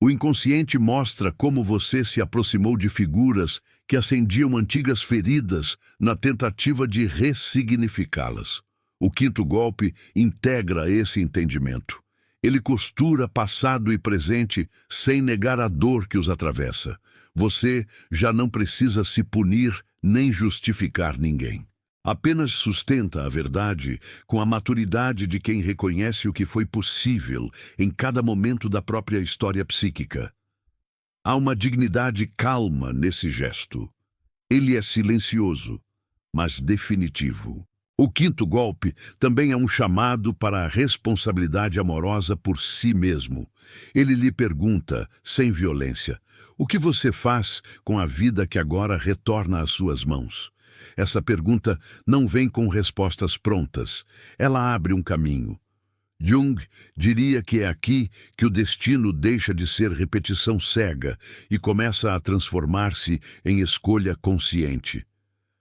O inconsciente mostra como você se aproximou de figuras que acendiam antigas feridas na tentativa de ressignificá-las. O quinto golpe integra esse entendimento. Ele costura passado e presente sem negar a dor que os atravessa. Você já não precisa se punir nem justificar ninguém. Apenas sustenta a verdade com a maturidade de quem reconhece o que foi possível em cada momento da própria história psíquica. Há uma dignidade calma nesse gesto. Ele é silencioso, mas definitivo. O quinto golpe também é um chamado para a responsabilidade amorosa por si mesmo. Ele lhe pergunta, sem violência, o que você faz com a vida que agora retorna às suas mãos? Essa pergunta não vem com respostas prontas. Ela abre um caminho. Jung diria que é aqui que o destino deixa de ser repetição cega e começa a transformar-se em escolha consciente.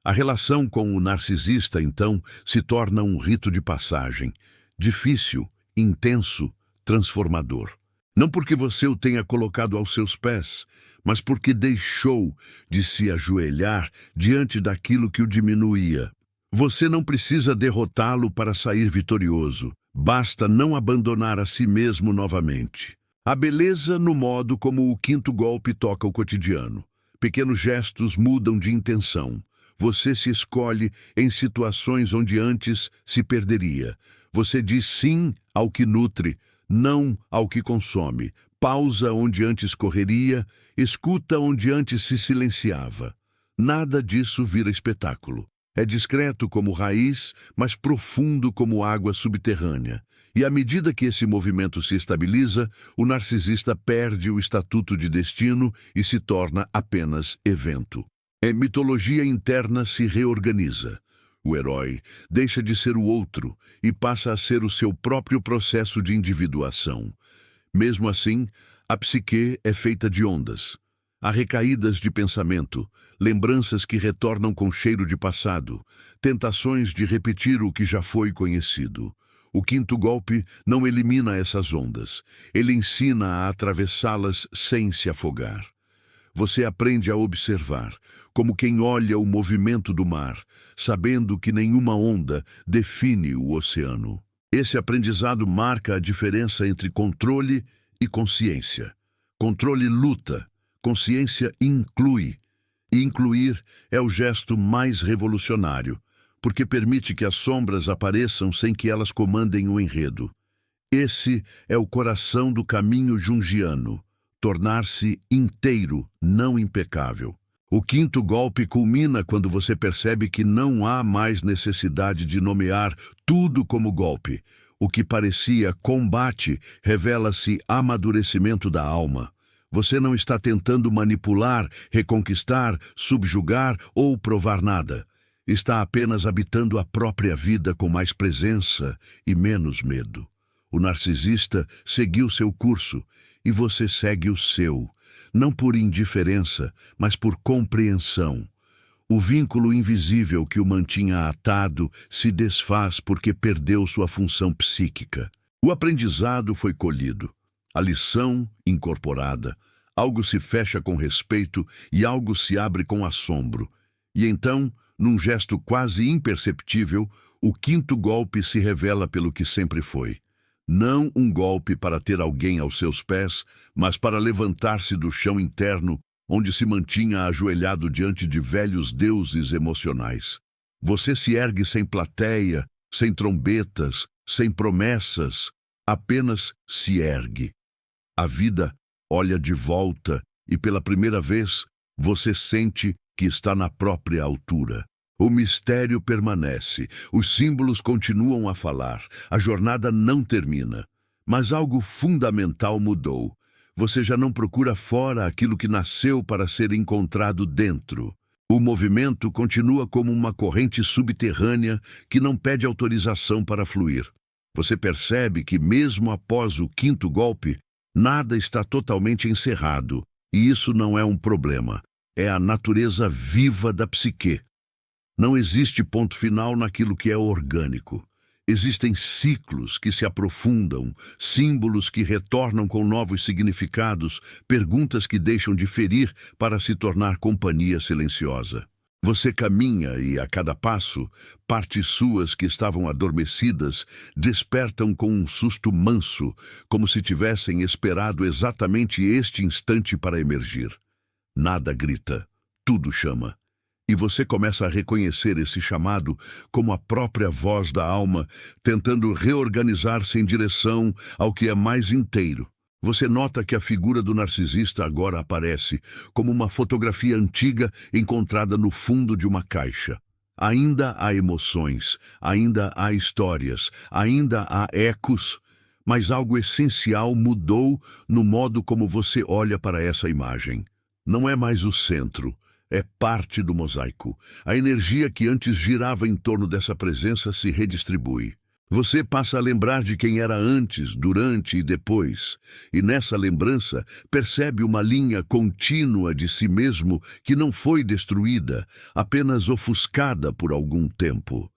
A relação com o narcisista, então, se torna um rito de passagem, difícil, intenso, transformador. Não porque você o tenha colocado aos seus pés, mas porque deixou de se ajoelhar diante daquilo que o diminuía. Você não precisa derrotá-lo para sair vitorioso. Basta não abandonar a si mesmo novamente. A beleza no modo como o quinto golpe toca o cotidiano. Pequenos gestos mudam de intenção. Você se escolhe em situações onde antes se perderia. Você diz sim ao que nutre, não ao que consome, pausa onde antes correria, escuta onde antes se silenciava. Nada disso vira espetáculo. É discreto como raiz, mas profundo como água subterrânea. E à medida que esse movimento se estabiliza, o narcisista perde o estatuto de destino e se torna apenas evento. A mitologia interna se reorganiza. O herói deixa de ser o outro e passa a ser o seu próprio processo de individuação. Mesmo assim, a psique é feita de ondas. Há recaídas de pensamento, lembranças que retornam com cheiro de passado, tentações de repetir o que já foi conhecido. O quinto golpe não elimina essas ondas. Ele ensina a atravessá-las sem se afogar. Você aprende a observar, como quem olha o movimento do mar, sabendo que nenhuma onda define o oceano. Esse aprendizado marca a diferença entre controle e consciência. Controle luta, consciência inclui. E incluir é o gesto mais revolucionário, porque permite que as sombras apareçam sem que elas comandem o enredo. Esse é o coração do caminho junguiano. Tornar-se inteiro, não impecável. O quinto golpe culmina quando você percebe que não há mais necessidade de nomear tudo como golpe. O que parecia combate revela-se amadurecimento da alma. Você não está tentando manipular, reconquistar, subjugar ou provar nada. Está apenas habitando a própria vida com mais presença e menos medo. O narcisista seguiu seu curso e você segue o seu, não por indiferença, mas por compreensão. O vínculo invisível que o mantinha atado se desfaz porque perdeu sua função psíquica. O aprendizado foi colhido, a lição incorporada. Algo se fecha com respeito e algo se abre com assombro. E então, num gesto quase imperceptível, o quinto golpe se revela pelo que sempre foi. Não um golpe para ter alguém aos seus pés, mas para levantar-se do chão interno, onde se mantinha ajoelhado diante de velhos deuses emocionais. Você se ergue sem plateia, sem trombetas, sem promessas, apenas se ergue. A vida olha de volta e, pela primeira vez, você sente que está na própria altura. O mistério permanece, os símbolos continuam a falar, a jornada não termina. Mas algo fundamental mudou. Você já não procura fora aquilo que nasceu para ser encontrado dentro. O movimento continua como uma corrente subterrânea que não pede autorização para fluir. Você percebe que, mesmo após o quinto golpe, nada está totalmente encerrado, e isso não é um problema. É a natureza viva da psique. Não existe ponto final naquilo que é orgânico. Existem ciclos que se aprofundam, símbolos que retornam com novos significados, perguntas que deixam de ferir para se tornar companhia silenciosa. Você caminha e, a cada passo, partes suas que estavam adormecidas despertam com um susto manso, como se tivessem esperado exatamente este instante para emergir. Nada grita, tudo chama. E você começa a reconhecer esse chamado como a própria voz da alma, tentando reorganizar-se em direção ao que é mais inteiro. Você nota que a figura do narcisista agora aparece como uma fotografia antiga encontrada no fundo de uma caixa. Ainda há emoções, ainda há histórias, ainda há ecos, mas algo essencial mudou no modo como você olha para essa imagem. Não é mais o centro. É parte do mosaico. A energia que antes girava em torno dessa presença se redistribui. Você passa a lembrar de quem era antes, durante e depois. E nessa lembrança percebe uma linha contínua de si mesmo que não foi destruída, apenas ofuscada por algum tempo.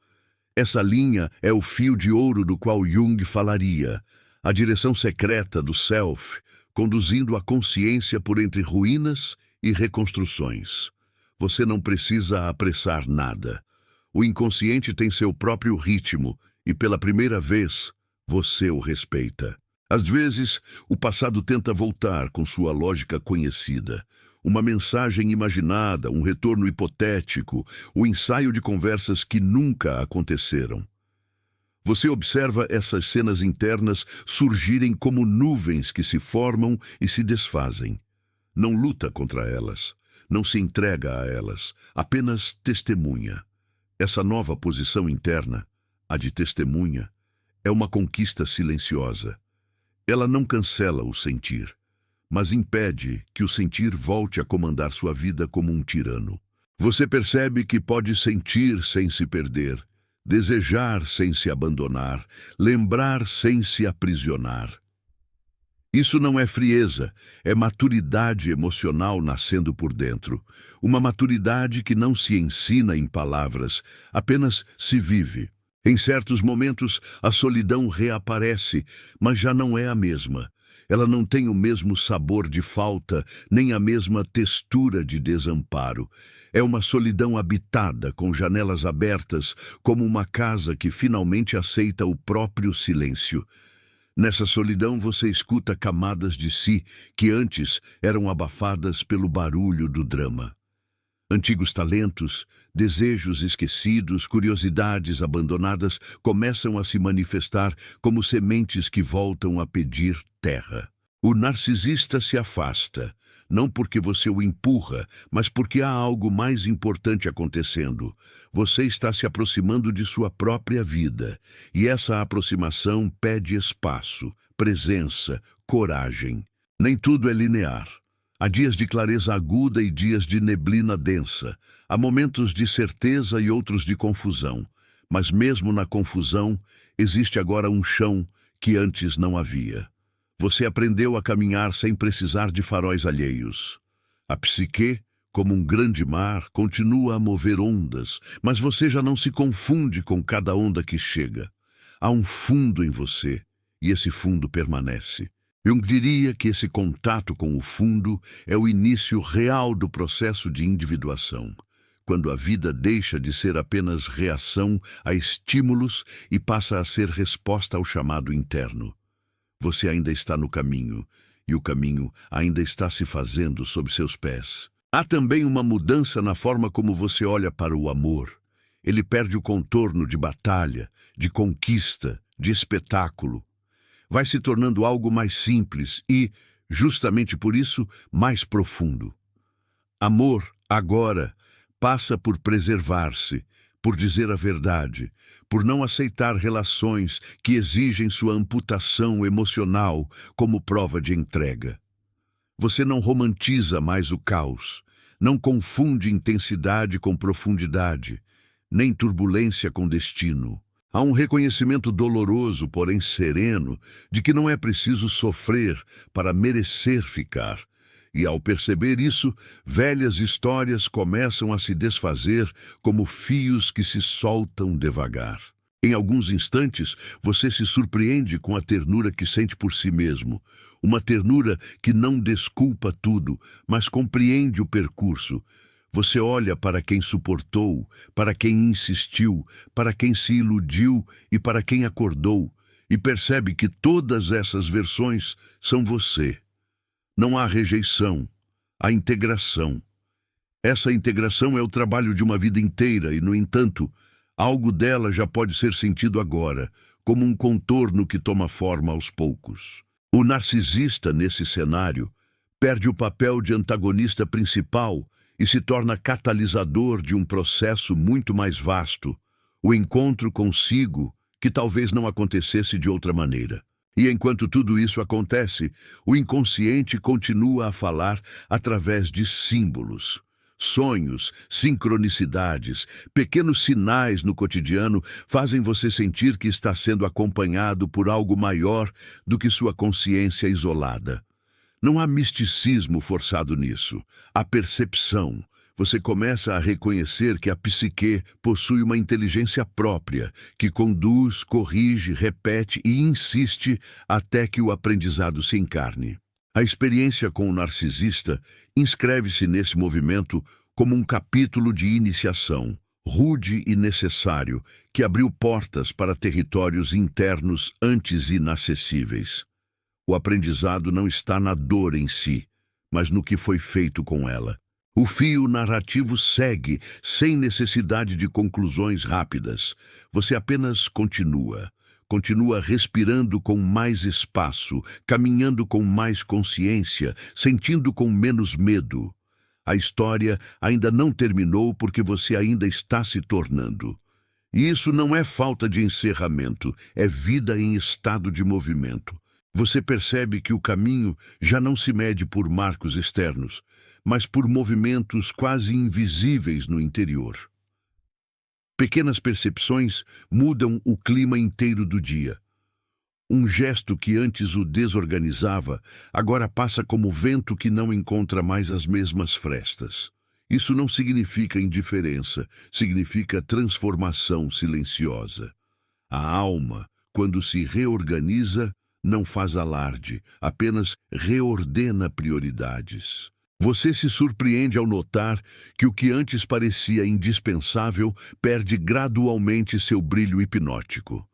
Essa linha é o fio de ouro do qual Jung falaria, a direção secreta do self, conduzindo a consciência por entre ruínas e reconstruções. Você não precisa apressar nada. O inconsciente tem seu próprio ritmo e, pela primeira vez, você o respeita. Às vezes, o passado tenta voltar com sua lógica conhecida. Uma mensagem imaginada, um retorno hipotético, o ensaio de conversas que nunca aconteceram. Você observa essas cenas internas surgirem como nuvens que se formam e se desfazem. Não luta contra elas, não se entrega a elas, apenas testemunha. Essa nova posição interna, a de testemunha, é uma conquista silenciosa. Ela não cancela o sentir, mas impede que o sentir volte a comandar sua vida como um tirano. Você percebe que pode sentir sem se perder, desejar sem se abandonar, lembrar sem se aprisionar. Isso não é frieza, é maturidade emocional nascendo por dentro. Uma maturidade que não se ensina em palavras, apenas se vive. Em certos momentos, a solidão reaparece, mas já não é a mesma. Ela não tem o mesmo sabor de falta, nem a mesma textura de desamparo. É uma solidão habitada, com janelas abertas, como uma casa que finalmente aceita o próprio silêncio. Nessa solidão você escuta camadas de si que antes eram abafadas pelo barulho do drama. Antigos talentos, desejos esquecidos, curiosidades abandonadas começam a se manifestar como sementes que voltam a pedir terra. O narcisista se afasta, não porque você o empurra, mas porque há algo mais importante acontecendo. Você está se aproximando de sua própria vida, e essa aproximação pede espaço, presença, coragem. Nem tudo é linear. Há dias de clareza aguda e dias de neblina densa. Há momentos de certeza e outros de confusão. Mas mesmo na confusão, existe agora um chão que antes não havia. Você aprendeu a caminhar sem precisar de faróis alheios. A psique, como um grande mar, continua a mover ondas, mas você já não se confunde com cada onda que chega. Há um fundo em você, e esse fundo permanece. Eu diria que esse contato com o fundo é o início real do processo de individuação, quando a vida deixa de ser apenas reação a estímulos e passa a ser resposta ao chamado interno. Você ainda está no caminho, e o caminho ainda está se fazendo sob seus pés. Há também uma mudança na forma como você olha para o amor. Ele perde o contorno de batalha, de conquista, de espetáculo. Vai se tornando algo mais simples e, justamente por isso, mais profundo. Amor, agora, passa por preservar-se, por dizer a verdade, por não aceitar relações que exigem sua amputação emocional como prova de entrega. Você não romantiza mais o caos, não confunde intensidade com profundidade, nem turbulência com destino. Há um reconhecimento doloroso, porém sereno, de que não é preciso sofrer para merecer ficar. E ao perceber isso, velhas histórias começam a se desfazer como fios que se soltam devagar. Em alguns instantes, você se surpreende com a ternura que sente por si mesmo. Uma ternura que não desculpa tudo, mas compreende o percurso. Você olha para quem suportou, para quem insistiu, para quem se iludiu e para quem acordou, e percebe que todas essas versões são você. Não há rejeição, há integração. Essa integração é o trabalho de uma vida inteira e, no entanto, algo dela já pode ser sentido agora, como um contorno que toma forma aos poucos. O narcisista, nesse cenário, perde o papel de antagonista principal e se torna catalisador de um processo muito mais vasto, o encontro consigo, que talvez não acontecesse de outra maneira. E enquanto tudo isso acontece, o inconsciente continua a falar através de símbolos. Sonhos, sincronicidades, pequenos sinais no cotidiano fazem você sentir que está sendo acompanhado por algo maior do que sua consciência isolada. Não há misticismo forçado nisso. Há percepção. Você começa a reconhecer que a psique possui uma inteligência própria, que conduz, corrige, repete e insiste até que o aprendizado se encarne. A experiência com o narcisista inscreve-se nesse movimento como um capítulo de iniciação, rude e necessário, que abriu portas para territórios internos antes inacessíveis. O aprendizado não está na dor em si, mas no que foi feito com ela. O fio narrativo segue, sem necessidade de conclusões rápidas. Você apenas continua. Continua respirando com mais espaço, caminhando com mais consciência, sentindo com menos medo. A história ainda não terminou porque você ainda está se tornando. E isso não é falta de encerramento, é vida em estado de movimento. Você percebe que o caminho já não se mede por marcos externos, mas por movimentos quase invisíveis no interior. Pequenas percepções mudam o clima inteiro do dia. Um gesto que antes o desorganizava, agora passa como vento que não encontra mais as mesmas frestas. Isso não significa indiferença, significa transformação silenciosa. A alma, quando se reorganiza, não faz alarde, apenas reordena prioridades. Você se surpreende ao notar que o que antes parecia indispensável perde gradualmente seu brilho hipnótico.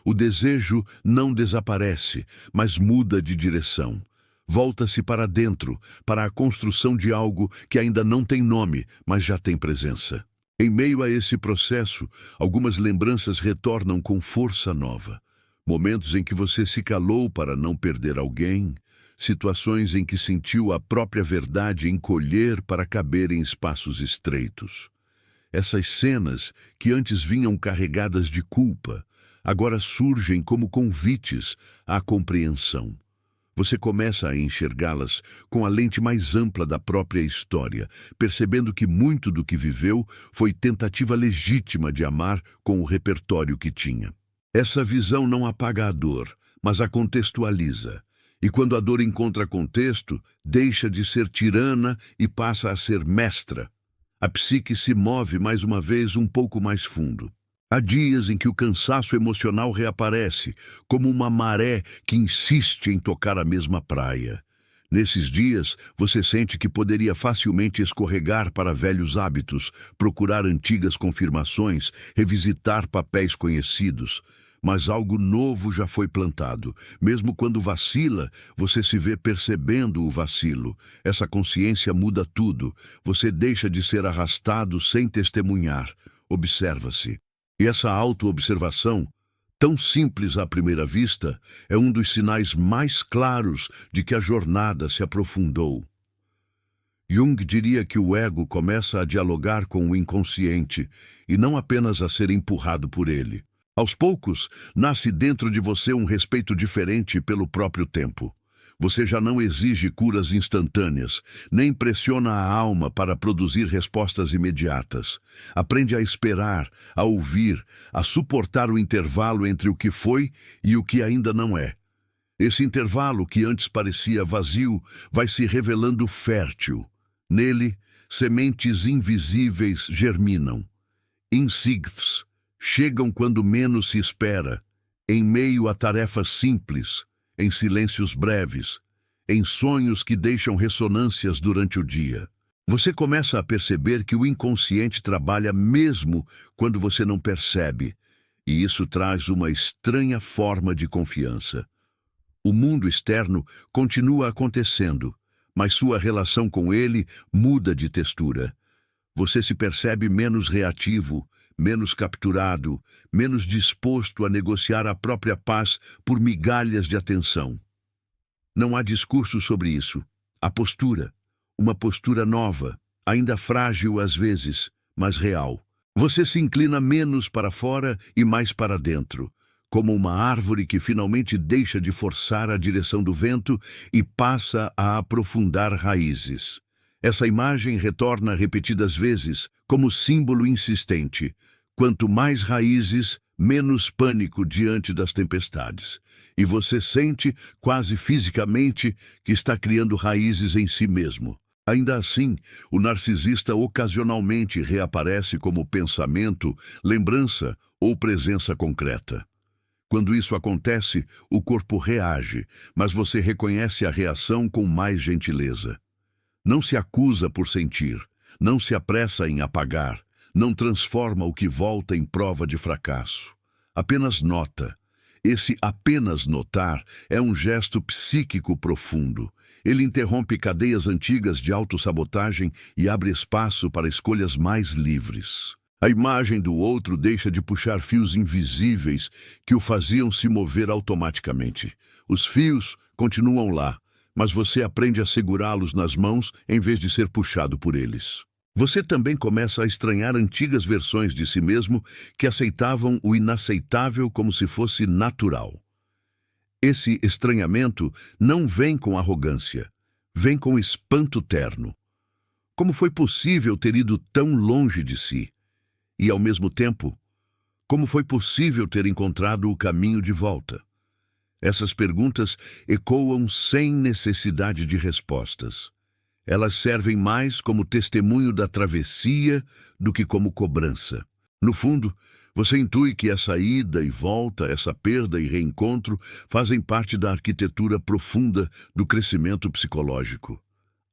O desejo não desaparece, mas muda de direção. Volta-se para dentro, para a construção de algo que ainda não tem nome, mas já tem presença. Em meio a esse processo, algumas lembranças retornam com força nova. Momentos em que você se calou para não perder alguém, situações em que sentiu a própria verdade encolher para caber em espaços estreitos. Essas cenas, que antes vinham carregadas de culpa, agora surgem como convites à compreensão. Você começa a enxergá-las com a lente mais ampla da própria história, percebendo que muito do que viveu foi tentativa legítima de amar com o repertório que tinha. Essa visão não apaga a dor, mas a contextualiza. E quando a dor encontra contexto, deixa de ser tirana e passa a ser mestra. A psique se move mais uma vez um pouco mais fundo. Há dias em que o cansaço emocional reaparece, como uma maré que insiste em tocar a mesma praia. Nesses dias, você sente que poderia facilmente escorregar para velhos hábitos, procurar antigas confirmações, revisitar papéis conhecidos. Mas algo novo já foi plantado. Mesmo quando vacila, você se vê percebendo o vacilo. Essa consciência muda tudo. Você deixa de ser arrastado sem testemunhar. Observa-se. E essa autoobservação, tão simples à primeira vista, é um dos sinais mais claros de que a jornada se aprofundou. Jung diria que o ego começa a dialogar com o inconsciente e não apenas a ser empurrado por ele. Aos poucos, nasce dentro de você um respeito diferente pelo próprio tempo. Você já não exige curas instantâneas, nem pressiona a alma para produzir respostas imediatas. Aprende a esperar, a ouvir, a suportar o intervalo entre o que foi e o que ainda não é. Esse intervalo, que antes parecia vazio, vai se revelando fértil. Nele, sementes invisíveis germinam. Insights chegam quando menos se espera, em meio a tarefas simples, em silêncios breves, em sonhos que deixam ressonâncias durante o dia. Você começa a perceber que o inconsciente trabalha mesmo quando você não percebe, e isso traz uma estranha forma de confiança. O mundo externo continua acontecendo, mas sua relação com ele muda de textura. Você se percebe menos reativo, menos capturado, menos disposto a negociar a própria paz por migalhas de atenção. Não há discurso sobre isso. Há postura, uma postura nova, ainda frágil às vezes, mas real. Você se inclina menos para fora e mais para dentro, como uma árvore que finalmente deixa de forçar a direção do vento e passa a aprofundar raízes. Essa imagem retorna repetidas vezes, como símbolo insistente. Quanto mais raízes, menos pânico diante das tempestades. E você sente, quase fisicamente, que está criando raízes em si mesmo. Ainda assim, o narcisista ocasionalmente reaparece como pensamento, lembrança ou presença concreta. Quando isso acontece, o corpo reage, mas você reconhece a reação com mais gentileza. Não se acusa por sentir, não se apressa em apagar, não transforma o que volta em prova de fracasso. Apenas nota. Esse apenas notar é um gesto psíquico profundo. Ele interrompe cadeias antigas de autossabotagem e abre espaço para escolhas mais livres. A imagem do outro deixa de puxar fios invisíveis que o faziam se mover automaticamente. Os fios continuam lá, mas você aprende a segurá-los nas mãos em vez de ser puxado por eles. Você também começa a estranhar antigas versões de si mesmo que aceitavam o inaceitável como se fosse natural. Esse estranhamento não vem com arrogância, vem com espanto terno. Como foi possível ter ido tão longe de si? E, ao mesmo tempo, como foi possível ter encontrado o caminho de volta? Essas perguntas ecoam sem necessidade de respostas. Elas servem mais como testemunho da travessia do que como cobrança. No fundo, você intui que essa ida e volta, essa perda e reencontro fazem parte da arquitetura profunda do crescimento psicológico.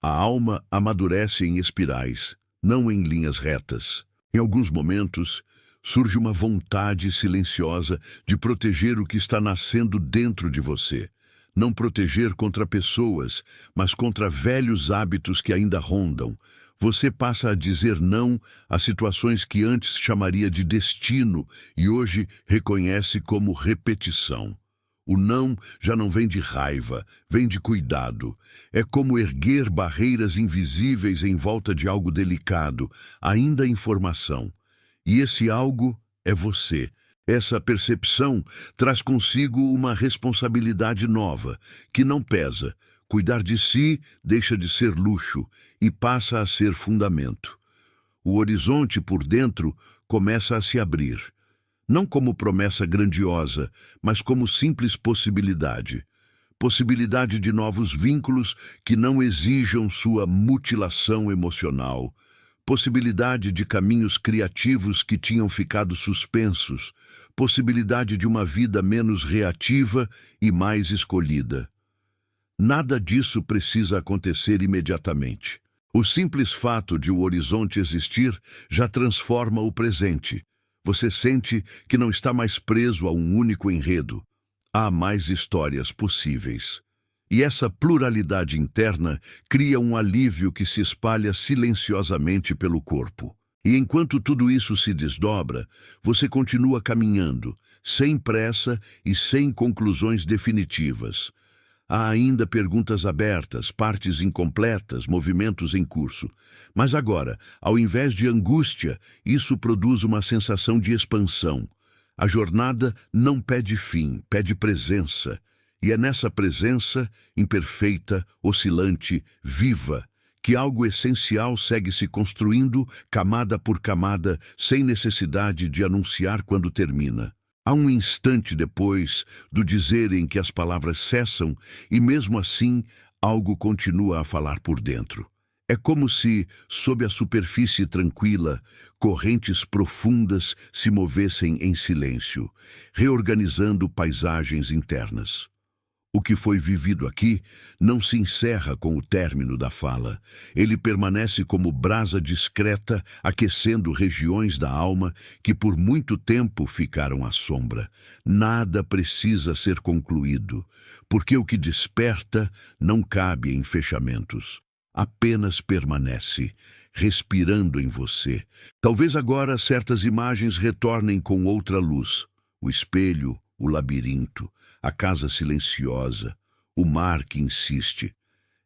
A alma amadurece em espirais, não em linhas retas. Em alguns momentos, surge uma vontade silenciosa de proteger o que está nascendo dentro de você. Não proteger contra pessoas, mas contra velhos hábitos que ainda rondam. Você passa a dizer não a situações que antes chamaria de destino e hoje reconhece como repetição. O não já não vem de raiva, vem de cuidado. É como erguer barreiras invisíveis em volta de algo delicado, ainda em formação. E esse algo é você. Essa percepção traz consigo uma responsabilidade nova, que não pesa. Cuidar de si deixa de ser luxo e passa a ser fundamento. O horizonte por dentro começa a se abrir. Não como promessa grandiosa, mas como simples possibilidade. Possibilidade de novos vínculos que não exijam sua mutilação emocional. Possibilidade de caminhos criativos que tinham ficado suspensos. Possibilidade de uma vida menos reativa e mais escolhida. Nada disso precisa acontecer imediatamente. O simples fato de o horizonte existir já transforma o presente. Você sente que não está mais preso a um único enredo. Há mais histórias possíveis. E essa pluralidade interna cria um alívio que se espalha silenciosamente pelo corpo. E enquanto tudo isso se desdobra, você continua caminhando, sem pressa e sem conclusões definitivas. Há ainda perguntas abertas, partes incompletas, movimentos em curso. Mas agora, ao invés de angústia, isso produz uma sensação de expansão. A jornada não pede fim, pede presença. E é nessa presença, imperfeita, oscilante, viva, que algo essencial segue se construindo, camada por camada, sem necessidade de anunciar quando termina. Há um instante depois do dizer em que as palavras cessam e, mesmo assim, algo continua a falar por dentro. É como se, sob a superfície tranquila, correntes profundas se movessem em silêncio, reorganizando paisagens internas. O que foi vivido aqui não se encerra com o término da fala. Ele permanece como brasa discreta, aquecendo regiões da alma que por muito tempo ficaram à sombra. Nada precisa ser concluído, porque o que desperta não cabe em fechamentos. Apenas permanece, respirando em você. Talvez agora certas imagens retornem com outra luz. O espelho, o labirinto, a casa silenciosa, o mar que insiste.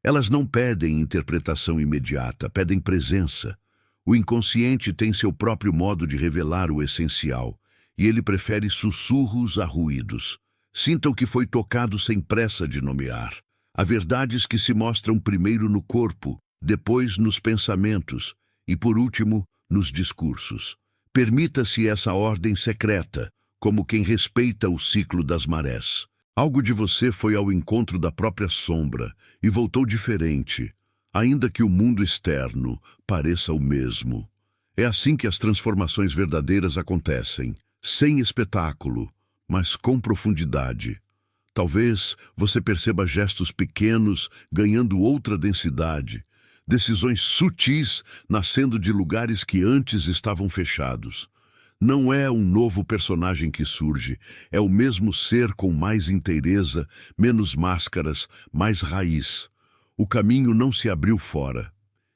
Elas não pedem interpretação imediata, pedem presença. O inconsciente tem seu próprio modo de revelar o essencial, e ele prefere sussurros a ruídos. Sinta o que foi tocado sem pressa de nomear. Há verdades que se mostram primeiro no corpo, depois nos pensamentos e, por último, nos discursos. Permita-se essa ordem secreta, como quem respeita o ciclo das marés. Algo de você foi ao encontro da própria sombra e voltou diferente, ainda que o mundo externo pareça o mesmo. É assim que as transformações verdadeiras acontecem, sem espetáculo, mas com profundidade. Talvez você perceba gestos pequenos ganhando outra densidade, decisões sutis nascendo de lugares que antes estavam fechados. Não é um novo personagem que surge, é o mesmo ser com mais inteireza, menos máscaras, mais raiz. O caminho não se abriu fora,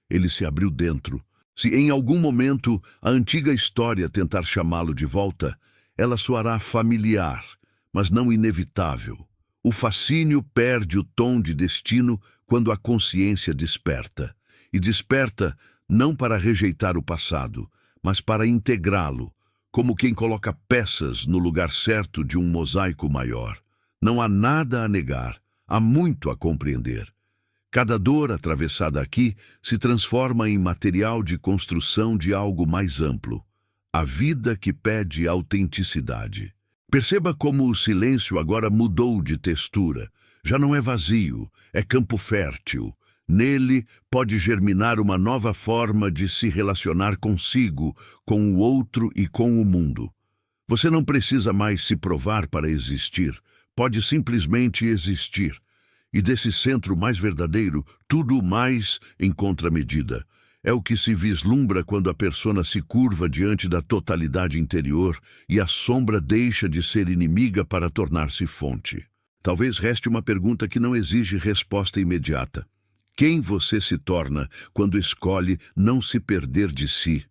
ele se abriu dentro, Se em algum momento a antiga história tentar chamá-lo de volta, ela soará familiar, mas não inevitável. O fascínio perde o tom de destino quando a consciência desperta. E desperta não para rejeitar o passado, mas para integrá-lo, como quem coloca peças no lugar certo de um mosaico maior. Não há nada a negar, há muito a compreender. Cada dor atravessada aqui se transforma em material de construção de algo mais amplo. A vida que pede autenticidade. Perceba como o silêncio agora mudou de textura. Já não é vazio, é campo fértil. Nele pode germinar uma nova forma de se relacionar consigo, com o outro e com o mundo. Você não precisa mais se provar para existir, pode simplesmente existir. E desse centro mais verdadeiro, tudo mais em contramedida. É o que se vislumbra quando a persona se curva diante da totalidade interior e a sombra deixa de ser inimiga para tornar-se fonte. Talvez reste uma pergunta que não exige resposta imediata. Quem você se torna quando escolhe não se perder de si?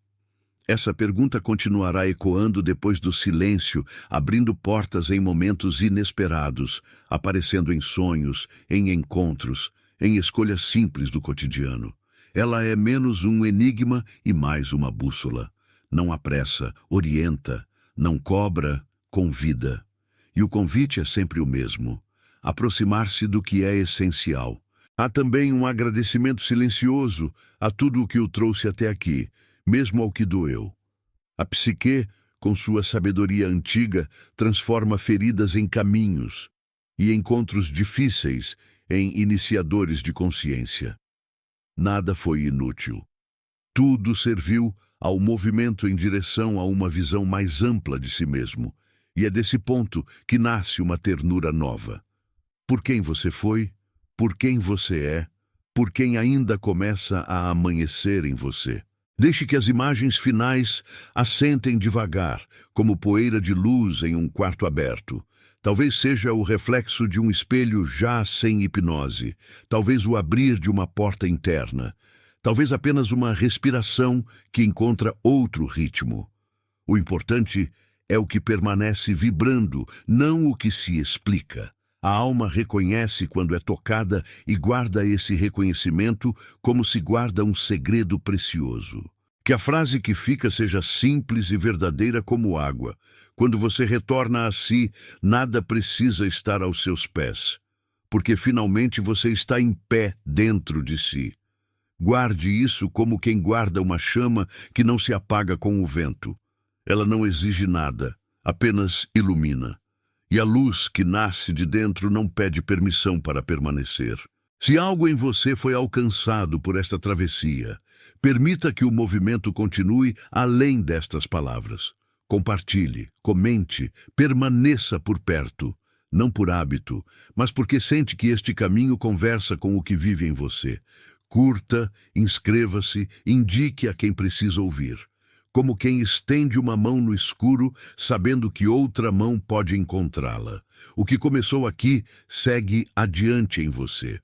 Essa pergunta continuará ecoando depois do silêncio, abrindo portas em momentos inesperados, aparecendo em sonhos, em encontros, em escolhas simples do cotidiano. Ela é menos um enigma e mais uma bússola. Não apressa, orienta, não cobra, convida. E o convite é sempre o mesmo: aproximar-se do que é essencial. Há também um agradecimento silencioso a tudo o que o trouxe até aqui, mesmo ao que doeu. A psique, com sua sabedoria antiga, transforma feridas em caminhos e encontros difíceis em iniciadores de consciência. Nada foi inútil. Tudo serviu ao movimento em direção a uma visão mais ampla de si mesmo, e é desse ponto que nasce uma ternura nova. Por quem você foi, por quem você é, por quem ainda começa a amanhecer em você. Deixe que as imagens finais assentem devagar, como poeira de luz em um quarto aberto. Talvez seja o reflexo de um espelho já sem hipnose, talvez o abrir de uma porta interna, talvez apenas uma respiração que encontra outro ritmo. O importante é o que permanece vibrando, não o que se explica. A alma reconhece quando é tocada e guarda esse reconhecimento como se guarda um segredo precioso. Que a frase que fica seja simples e verdadeira como água. Quando você retorna a si, nada precisa estar aos seus pés, porque finalmente você está em pé dentro de si. Guarde isso como quem guarda uma chama que não se apaga com o vento. Ela não exige nada, apenas ilumina. E a luz que nasce de dentro não pede permissão para permanecer. Se algo em você foi alcançado por esta travessia, permita que o movimento continue além destas palavras. Compartilhe, comente, permaneça por perto, não por hábito, mas porque sente que este caminho conversa com o que vive em você. Curta, inscreva-se, indique a quem precisa ouvir. Como quem estende uma mão no escuro, sabendo que outra mão pode encontrá-la. O que começou aqui segue adiante em você.